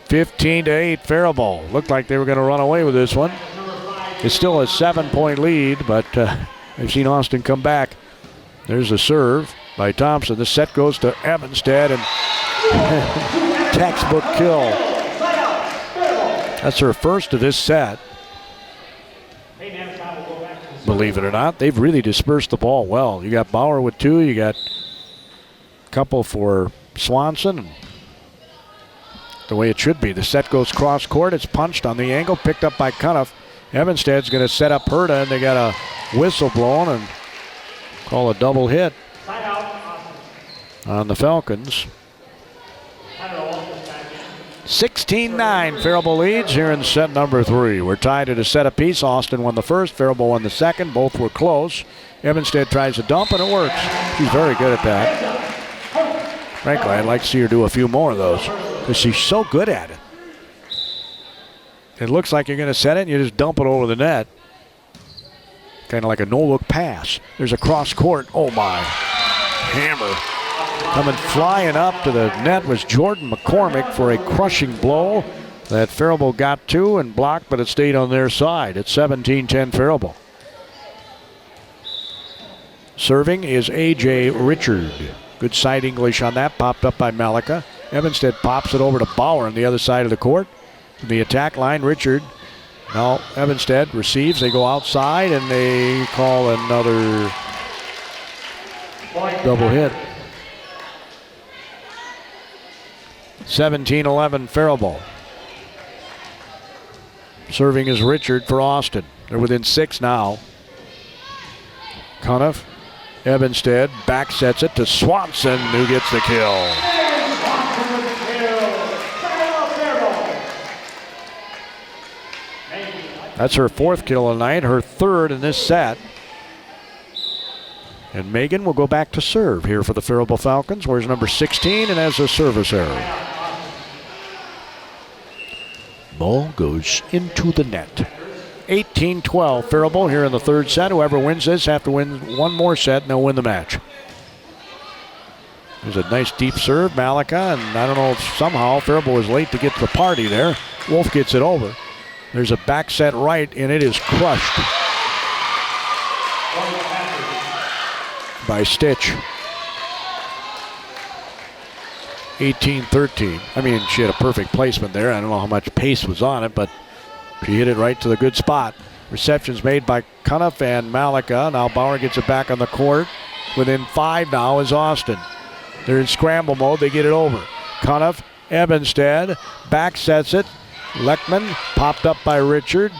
15-8 Faribault. Looked like they were going to run away with this one. It's still a 7-point lead, but I've seen Austin come back. There's a serve by Thompson. The set goes to Evanstead, and textbook kill. That's her first of this set. Believe it or not, they've really dispersed the ball well. You got Bauer with 2. You got a couple for Swanson. And the way it should be. The set goes cross court. It's punched on the angle, picked up by Cuniff. Evanstead's going to set up Herta, and they got a whistle blown and call a double hit on the Falcons. 16-9, Faribault leads here in set number 3. We're tied at a set apiece. Austin won the first, Faribault won the second. Both were close. Evanstead tries a dump, and it works. She's very good at that. Frankly, I'd like to see her do a few more of those because she's so good at it. It looks like you're going to set it, and you just dump it over the net. Kind of like a no-look pass. There's a cross court. Oh, my. Hammer. Coming flying up to the net was Jordan McCormick for a crushing blow that Faribault got to and blocked, but it stayed on their side. It's 17-10 Faribault. Serving is A.J. Richard. Good side English on that, popped up by Malika. Evanstead pops it over to Bauer on the other side of the court. From the attack line, Richard Now Evanstead receives. They go outside and they call another double hit. 17-11 Faribault. Serving is Richard for Austin. They're within 6 now. Cuniff, Evanstead back sets it to Swanson, who gets the kill. That's her 4th kill of the night, her 3rd in this set. And Megan will go back to serve here for the Faribault Falcons. Wears number 16 and has a service error. Ball goes into the net. 18-12 Faribault here in the 3rd set. Whoever wins this have to win one more set and they'll win the match. There's a nice deep serve, Malika, and I don't know if somehow Faribault was late to get to the party there. Wolf gets it over. There's a back set right, and it is crushed by Stitch. 18-13. I mean, she had a perfect placement there. I don't know how much pace was on it, but she hit it right to the good spot. Receptions made by Cuniff and Malika. Now Bauer gets it back on the court. Within 5 now is Austin. They're in scramble mode. They get it over. Cuniff, Evanstead, back sets it. Leckman popped up by Richard.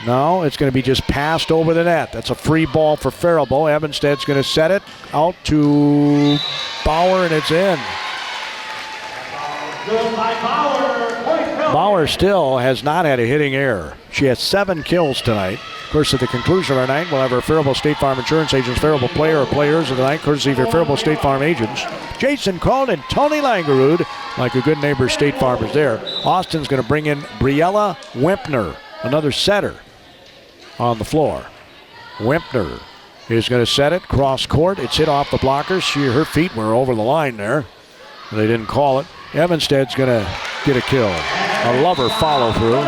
No, it's going to be just passed over the net. That's a free ball for Faribault. Evanstead's going to set it out to Bauer, and it's in. Bauer still has not had a hitting error. She has 7 kills tonight. Of course, at the conclusion of our night, we'll have our Faribault State Farm Insurance Agents Faribault Player or Players of the Night, courtesy of your Faribault State Farm agents. Jason Cohn and Tony Langerud, like a good neighbor, State Farm is there. Austin's going to bring in Briella Wimpner, another setter on the floor. Wimpner is going to set it cross court. It's hit off the blockers. Her feet were over the line there. They didn't call it. Evanstead's going to get a kill. A Lover follow through.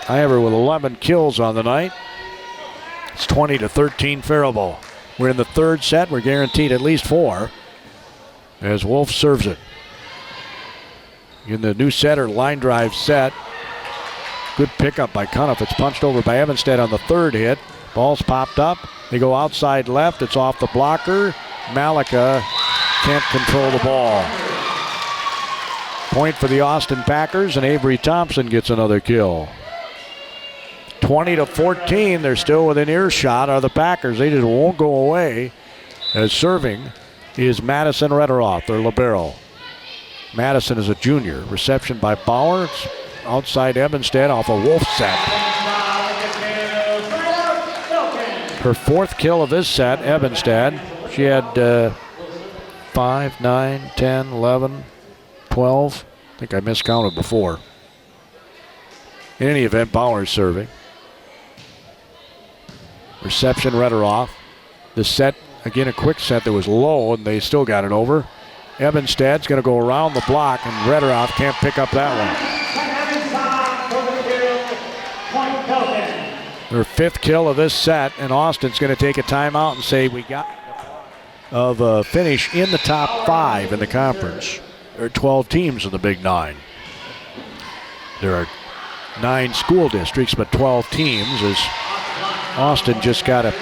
I have her with 11 kills on the night. It's 20-13 Faribault. We're in the 3rd set. We're guaranteed at least 4 as Wolf serves it. In the new setter line drive set. Good pickup by Cuniff. It's punched over by Evanstead on the 3rd hit. Ball's popped up. They go outside left. It's off the blocker. Malika can't control the ball. Point for the Austin Packers, and Avery Thompson gets another kill. 20-14. They're still within earshot are the Packers. They just won't go away. As serving is Madison Rederoth, their libero. Madison is a junior. Reception by Bauer. It's outside Evanstead off a Wolf set. Her 4th kill of this set, Evanstead. She had 5, 9, 10, 11, 12. I think I miscounted before. In any event, Bauer's serving. Reception, Rederoth. The set, again, a quick set that was low, and they still got it over. Evanstead's going to go around the block, and Rederoth can't pick up that one. Her 5th kill of this set, and Austin's going to take a timeout and say we got of a finish in the top 5 in the conference. There are 12 teams in the Big 9. There are 9 school districts, but 12 teams as Austin just got a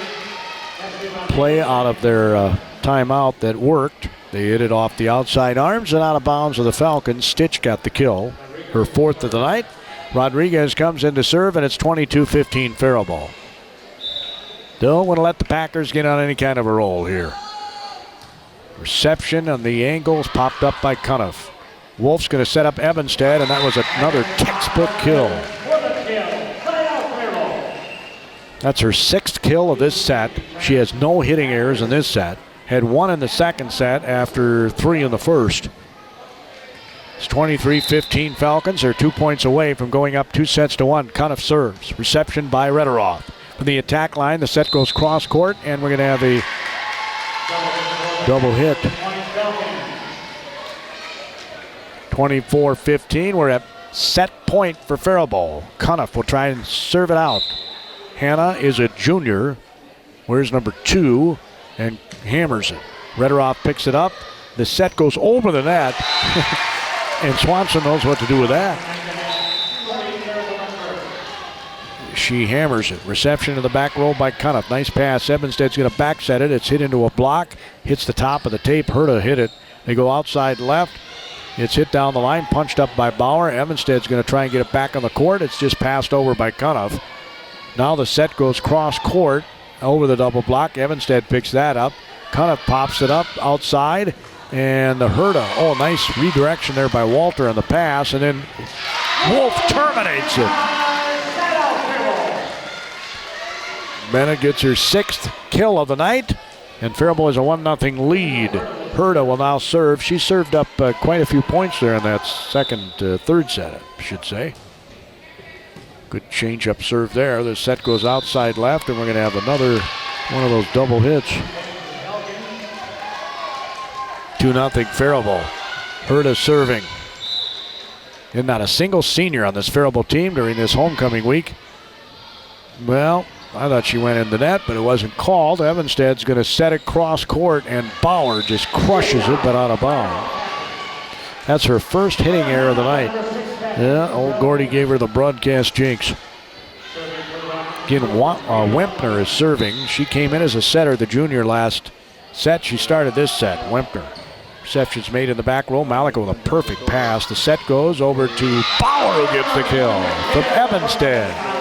play out of their timeout that worked. They hit it off the outside arms and out of bounds of the Falcons. Stitch got the kill, her 4th of the night. Rodriguez comes in to serve, and it's 22-15 Faribault. Don't want to let the Packers get on any kind of a roll here. Reception on the angles popped up by Cuniff. Wolf's going to set up Evanstead, and that was another textbook kill. That's her 6th kill of this set. She has no hitting errors in this set. Had 1 in the 2nd set after 3 in the 1st. It's 23-15 Falcons. They're 2 points away from going up 2-1. Cuniff serves. Reception by Rederoth. From the attack line, the set goes cross court, and we're going to have a double hit. 24-15. We're at set point for Faribault. Cuniff will try and serve it out. Hannah is a junior. Where's number 2? And hammers it. Rederoth picks it up. The set goes over the net. And Swanson knows what to do with that. She hammers it. Reception to the back row by Cuniff. Nice pass. Evanstead's going to back set it. It's hit into a block. Hits the top of the tape. Herta hit it. They go outside left. It's hit down the line. Punched up by Bauer. Evanstead's going to try and get it back on the court. It's just passed over by Cuniff. Now the set goes cross court over the double block. Evanstead picks that up. Cuniff pops it up outside. And the Herta. Oh, nice redirection there by Walter on the pass. And then Wolf terminates it. Bennett gets her 6th kill of the night, and Faribault has a 1-0 lead. Herta will now serve. She served up quite a few points there in that third set, I should say. Good change-up serve there. The set goes outside left, and we're going to have another one of those double hits. 2-0 Faribault. Herta serving. And not a single senior on this Faribault team during this homecoming week. Well, I thought she went in the net, but it wasn't called. Evanstead's going to set it cross court, and Bauer just crushes it, but out of bounds. That's her first hitting error of the night. Yeah, old Gordy gave her the broadcast jinx. Again, Wempner is serving. She came in as a setter, the junior, last set. She started this set, Wempner. Reception's made in the back row. Malika with a perfect pass. The set goes over to Bauer, who gets the kill from Evanstead.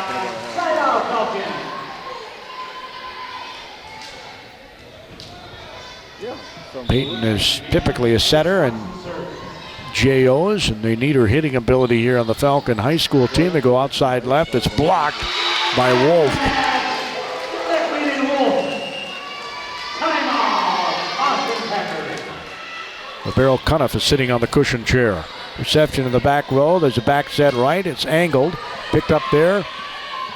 Peyton is typically a setter and JOs, and they need her hitting ability here on the Falcon High School team. They go outside left. It's blocked by Wolf. LaBarrel Cuniff is sitting on the cushion chair. Reception in the back row. There's a back set right. It's angled. Picked up there.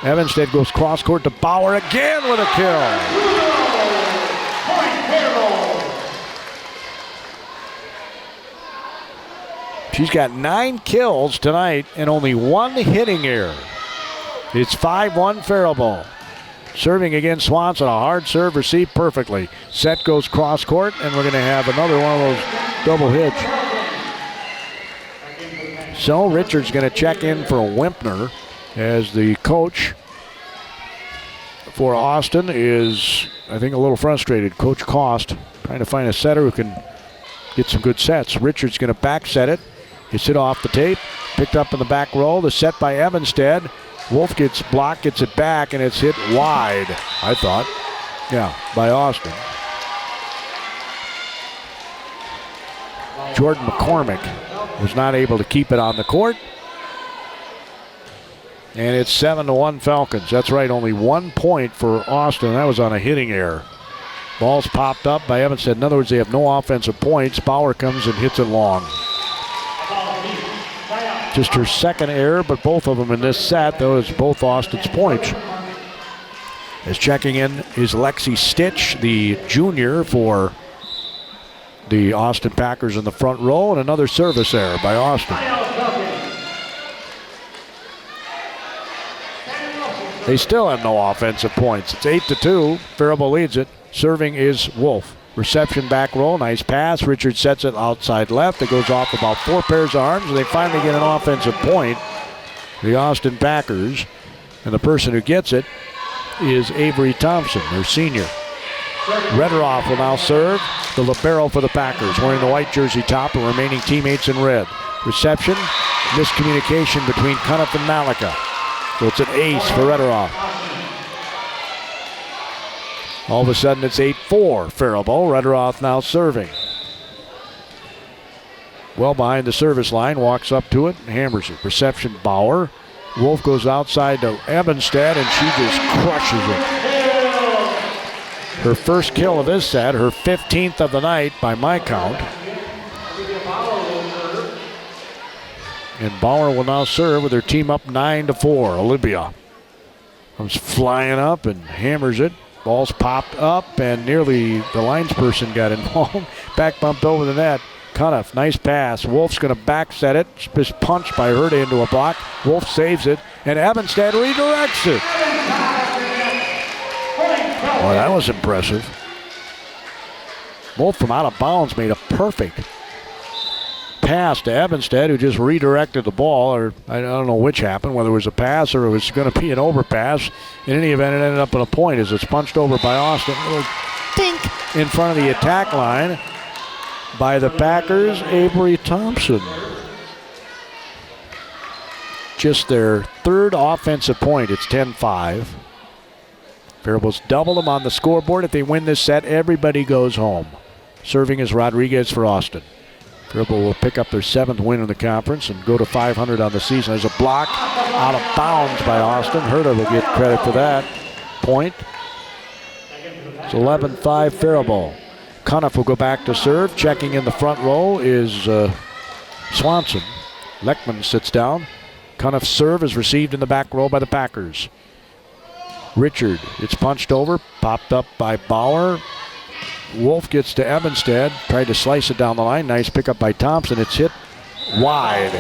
Evanstead goes cross court to Bauer again with a kill. She's got 9 kills tonight and only 1 hitting error. It's 5-1 Faribault. Serving against Swanson, a hard serve received perfectly. Set goes cross court, and we're going to have another one of those double hits. So Richard's going to check in for Wempner as the coach for Austin is, I think, a little frustrated. Coach Cost trying to find a setter who can get some good sets. Richard's going to back set it. It's hit off the tape, picked up in the back row. The set by Evanstead. Wolf gets blocked, gets it back, and it's hit wide, I thought. Yeah, by Austin. Jordan McCormick was not able to keep it on the court. And it's 7-1 Falcons. That's right, only 1 point for Austin. That was on a hitting error. Ball's popped up by Evanstead. In other words, they have no offensive points. Bauer comes and hits it long. Just her second error, but both of them in this set, though, is both Austin's points. As checking in is Lexi Stitch, the junior for the Austin Packers in the front row, and another service error by Austin. They still have no offensive points. It's 8-2. Faribault leads it. Serving is Wolf. Reception back row, nice pass. Richard sets it outside left. It goes off about 4 pairs of arms, and they finally get an offensive point. The Austin Packers, and the person who gets it is Avery Thompson, their senior. Rederoff will now serve. The libero for the Packers, wearing the white jersey top and remaining teammates in red. Reception, miscommunication between Cuniff and Malika. So it's an ace for Rederoff. All of a sudden, it's 8-4 Faribault. Rederoff now serving. Well behind the service line, walks up to it and hammers it. Reception, Bauer. Wolf goes outside to Evanstead, and she just crushes it. Her first kill of this set, her 15th of the night by my count. And Bauer will now serve with her team up 9-4. Olympia comes flying up and hammers it. Ball's popped up, and nearly the linesperson got involved. Back bump over the net. Cuniff, nice pass. Wolf's going to back set it. Just punched by Herta into a block. Wolf saves it, and Evanstead redirects it. Oh, that was impressive. Wolf from out of bounds made a perfect pass to Evanstead, who just redirected the ball, or I don't know which happened, whether it was a pass or it was going to be an overpass. In any event, it ended up in a point as it's punched over by Austin. A little dink in front of the attack line by the Packers, Avery Thompson. Just their third offensive point. It's 10-5. Faribault's doubled them on the scoreboard. If they win this set, everybody goes home. Serving is Rodriguez for Austin. Faribault will pick up their 7th win in the conference and go to 500 on the season. There's a block out of bounds by Austin. Herta will get credit for that point. It's 11-5 Faribault. Cuniff will go back to serve. Checking in the front row is Swanson. Leckman sits down. Cuniff's serve is received in the back row by the Packers. Richard, it's punched over, popped up by Bauer. Wolf gets to Evanstead, tried to slice it down the line. Nice pickup by Thompson. It's hit wide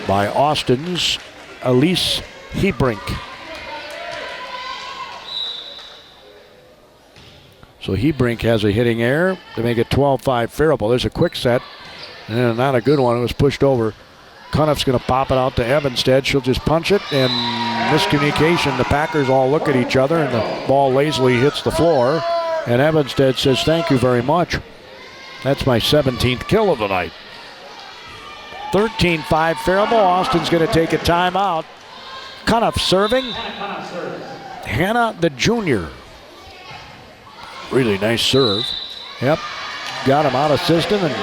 by Austin's Elise Hebrink. So Hebrink has a hitting error to make it 12-5 Faribault. There's a quick set, and not a good one. It was pushed over. Cuniff's going to pop it out to Evanstead. She'll just punch it, and miscommunication. The Packers all look at each other, and the ball lazily hits the floor. And Evanstead says, "Thank you very much." That's my 17th kill of the night. 13-5 Faribault. Austin's going to take a timeout. Cuniff serving. Hannah the junior. Really nice serve. Yep. Got him out of system and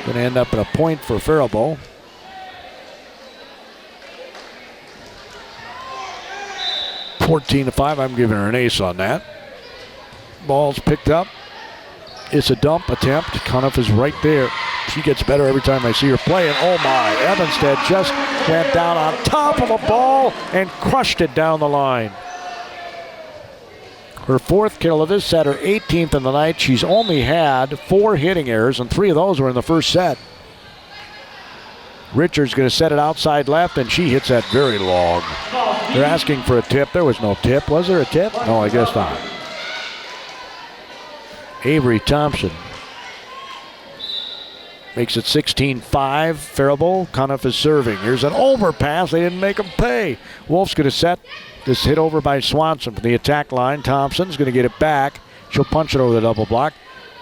going to end up at a point for Faribault. (14-5). I'm giving her an ace on that. Ball's picked up. It's a dump attempt. Cuniff is right there. She gets better every time I see her play. And oh my, Evanstead just went down on top of a ball and crushed it down the line. Her 4th kill of this set, her 18th in the night. She's only had 4 hitting errors, and 3 of those were in the first set. Richards going to set it outside left, and she hits that very long. They're asking for a tip. There was no tip. Was there a tip? No, I guess not. Avery Thompson makes it 16-5. Faribault. Cuniff is serving. Here's an overpass. They didn't make him pay. Wolf's going to set this hit over by Swanson from the attack line. Thompson's going to get it back. She'll punch it over the double block.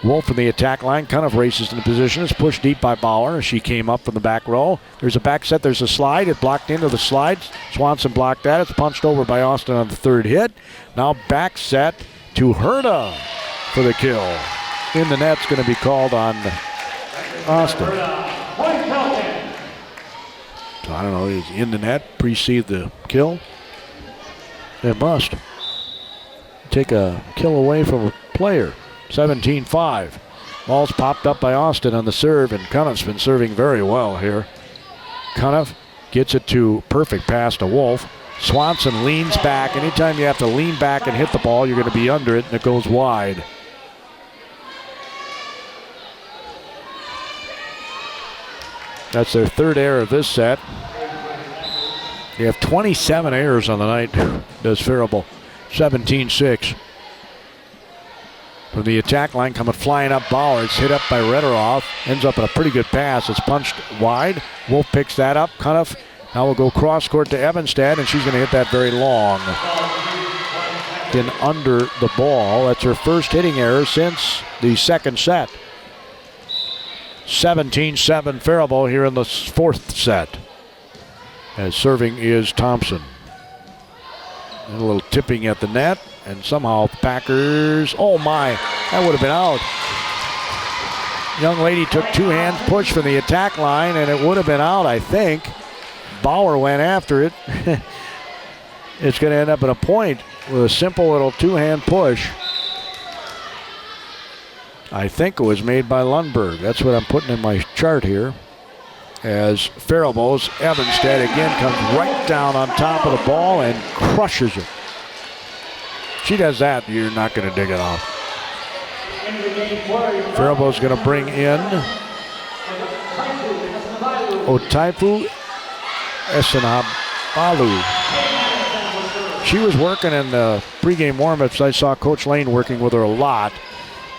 Wolf from the attack line. Cuniff races into position. It's pushed deep by Bauer. She came up from the back row. There's a back set. There's a slide. It blocked into the slide. Swanson blocked that. It's punched over by Austin on the 3rd hit. Now back set to Herta for the kill. In the net's going to be called on Austin. So I don't know, is in the net precede the kill? It must. Take a kill away from a player. 17-5. Ball's popped up by Austin on the serve, and Cuniff's been serving very well here. Cuniff gets it to perfect pass to Wolf. Swanson leans back. Anytime you have to lean back and hit the ball, you're going to be under it, and it goes wide. That's their 3rd error of this set. They have 27 errors on the night, does Faribault. 17-6. From the attack line coming flying up Bauer. It's hit up by Rederoff. Ends up in a pretty good pass. It's punched wide. Wolf picks that up. Cuniff now will go cross court to Evanstead, and she's going to hit that very long. In under the ball. That's her first hitting error since the 2nd set. 17-7 Faribault here in the 4th set. As serving is Thompson. And a little tipping at the net. And somehow Packers, oh my, that would have been out. Young lady took 2-hand push from the attack line, and it would have been out, I think. Bauer went after it. It's going to end up in a point with a simple little 2-hand push. I think it was made by Lundberg. That's what I'm putting in my chart here. As Faribault's Evanstead again comes right down on top of the ball and crushes it. She does that, you're not going to dig it off. Faribault's going to bring in Otaifu Esanabalu. She was working in the pregame warm-ups. I saw Coach Lane working with her a lot.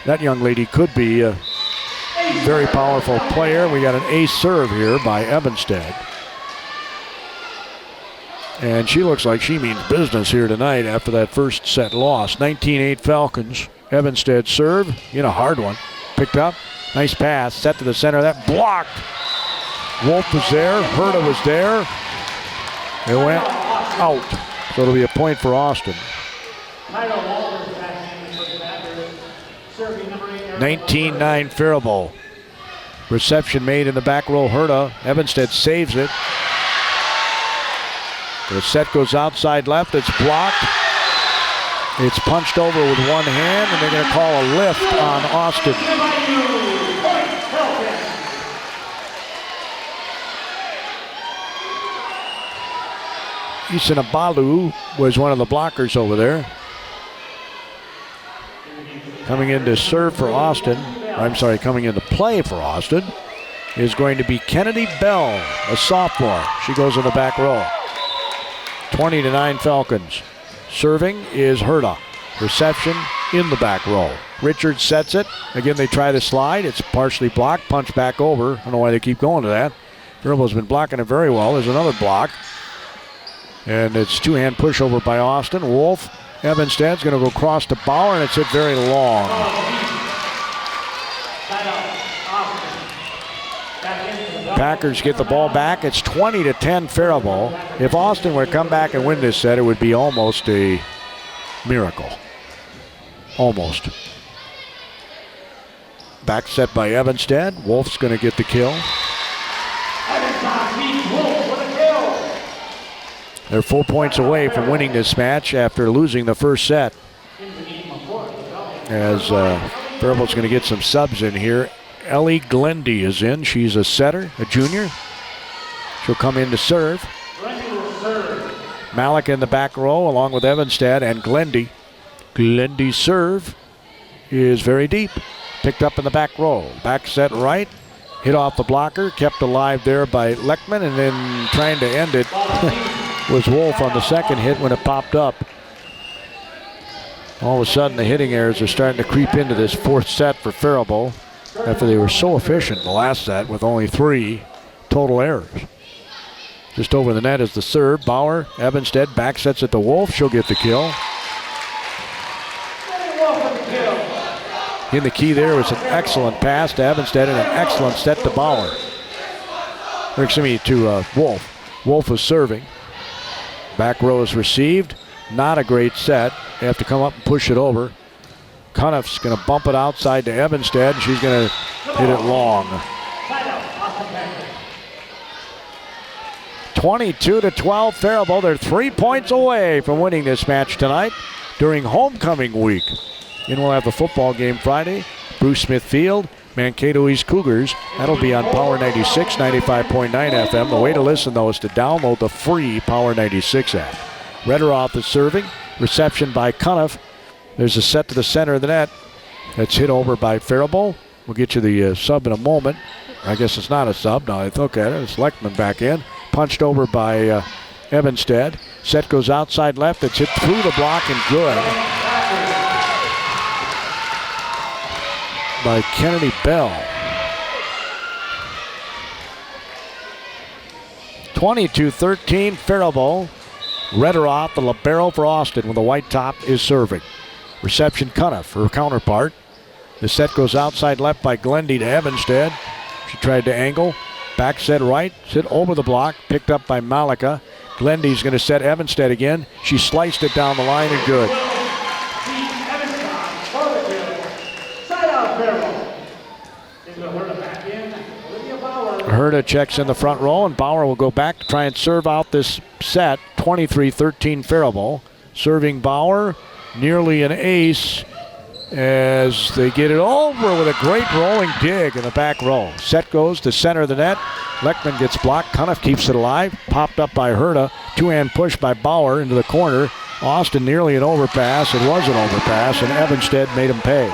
That young lady could be very powerful player. We got an ace serve here by Evanstead. And she looks like she means business here tonight after that first set loss. 19-8 Falcons. Evanstead serve, in a hard one. Picked up, nice pass, set to the center, that blocked. Wolf was there, Herta was there. It went out. So it'll be a point for Austin. 19-9 Faribault. Reception made in the back row, Herta. Evanstead saves it. The set goes outside left, it's blocked. It's punched over with one hand, and they're going to call a lift on Austin. Isinabalu was one of the blockers over there. Coming in to serve for Austin, coming in to play for Austin, is going to be Kennedy Bell, a sophomore. She goes in the back row. 20-9 Falcons. Serving is Herta. Reception in the back row. Richards sets it. Again, they try to slide. It's partially blocked. Punch back over. I don't know why they keep going to that. Faribault's been blocking it very well. There's another block. And it's two-hand pushover by Austin. Wolf. Evanstead's going to go across to Bauer, and it's hit very long. Packers get the ball back. It's 20-10 Faribault. If Austin were to come back and win this set, it would be almost a miracle. Almost. Back set by Evanstead. Wolf's going to get the kill. They're 4 points away from winning this match after losing the first set. As Faribault's going to get some subs in here. Ellie Glendy is in. She's a setter, a junior. She'll come in to serve. Malik in the back row along with Evanstead and Glendy. Glendy's serve is very deep. Picked up in the back row. Back set right. Hit off the blocker. Kept alive there by Leckman, and then trying to end it was Wolf on the second hit when it popped up. All of a sudden the hitting errors are starting to creep into this fourth set for Faribault after they were so efficient in the last set with only 3 total errors. Just over the net is the serve. Bauer, Evanstead back sets it to Wolf. She'll get the kill. In the key there was an excellent pass to Evanstead and an excellent set to Bauer. Or excuse me, to Wolf. Wolf was serving. Back row is received. Not a great set. They have to come up and push it over. Cuniff's going to bump it outside to Evanstead. She's going to hit it long. 22-12 Faribault. They're 3 points away from winning this match tonight during homecoming week. And we'll have the football game Friday. Bruce Smith Field, Mankato East Cougars. That'll be on Power 96, 95.9 FM. The way to listen, though, is to download the free Power 96 app. Redderoth is serving. Reception by Cuniff. There's a set to the center of the net. That's hit over by Faribault. We'll get you the sub in a moment. I guess it's not a sub. No, it's okay. It's Leckman back in. Punched over by Evanstead. Set goes outside left. It's hit through the block and good by Kennedy Bell. 22-13 Faribault. Redderoth, the libero for Austin with a white top, is serving. Reception Cuniff, her counterpart. The set goes outside left by Glendy to Evanstead. She tried to angle. Back set right, sit over the block, picked up by Malika. Glendy's going to set Evanstead again. She sliced it down the line and good. Herta checks in the front row, and Bauer will go back to try and serve out this set. 23-13 Faribault. Serving Bauer, nearly an ace as they get it over with a great rolling dig in the back row. Set goes to center of the net. Leckman gets blocked. Cuniff keeps it alive. Popped up by Herta. Two-hand push by Bauer into the corner. Austin nearly an overpass. It was an overpass, and Evanstead made him pay.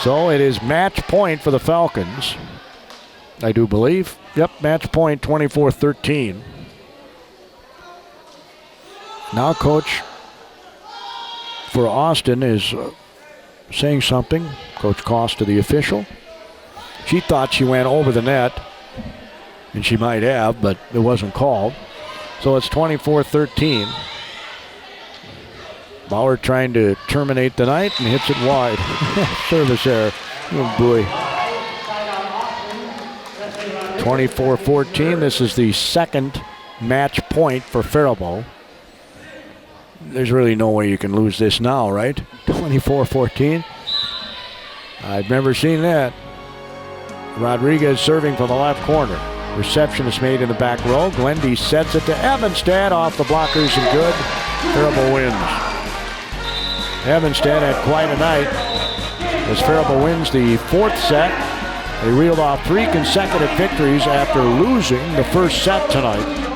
So it is match point for the Falcons, I do believe. Yep, match point 24-13. Now coach for Austin is saying something. Coach Koss to the official. She thought she went over the net, and she might have, but it wasn't called. So it's 24-13. Bauer trying to terminate the night and hits it wide. Service error. Oh boy. 24-14. This is the second match point for Faribault. There's really no way you can lose this now, right? 24-14. I've never seen that. Rodriguez serving from the left corner. Reception is made in the back row. Glendy sets it to Evanstad off the blockers and good. Faribault wins. Evanstad had quite a night as Faribault wins the fourth set. They reeled off 3 consecutive victories after losing the first set tonight.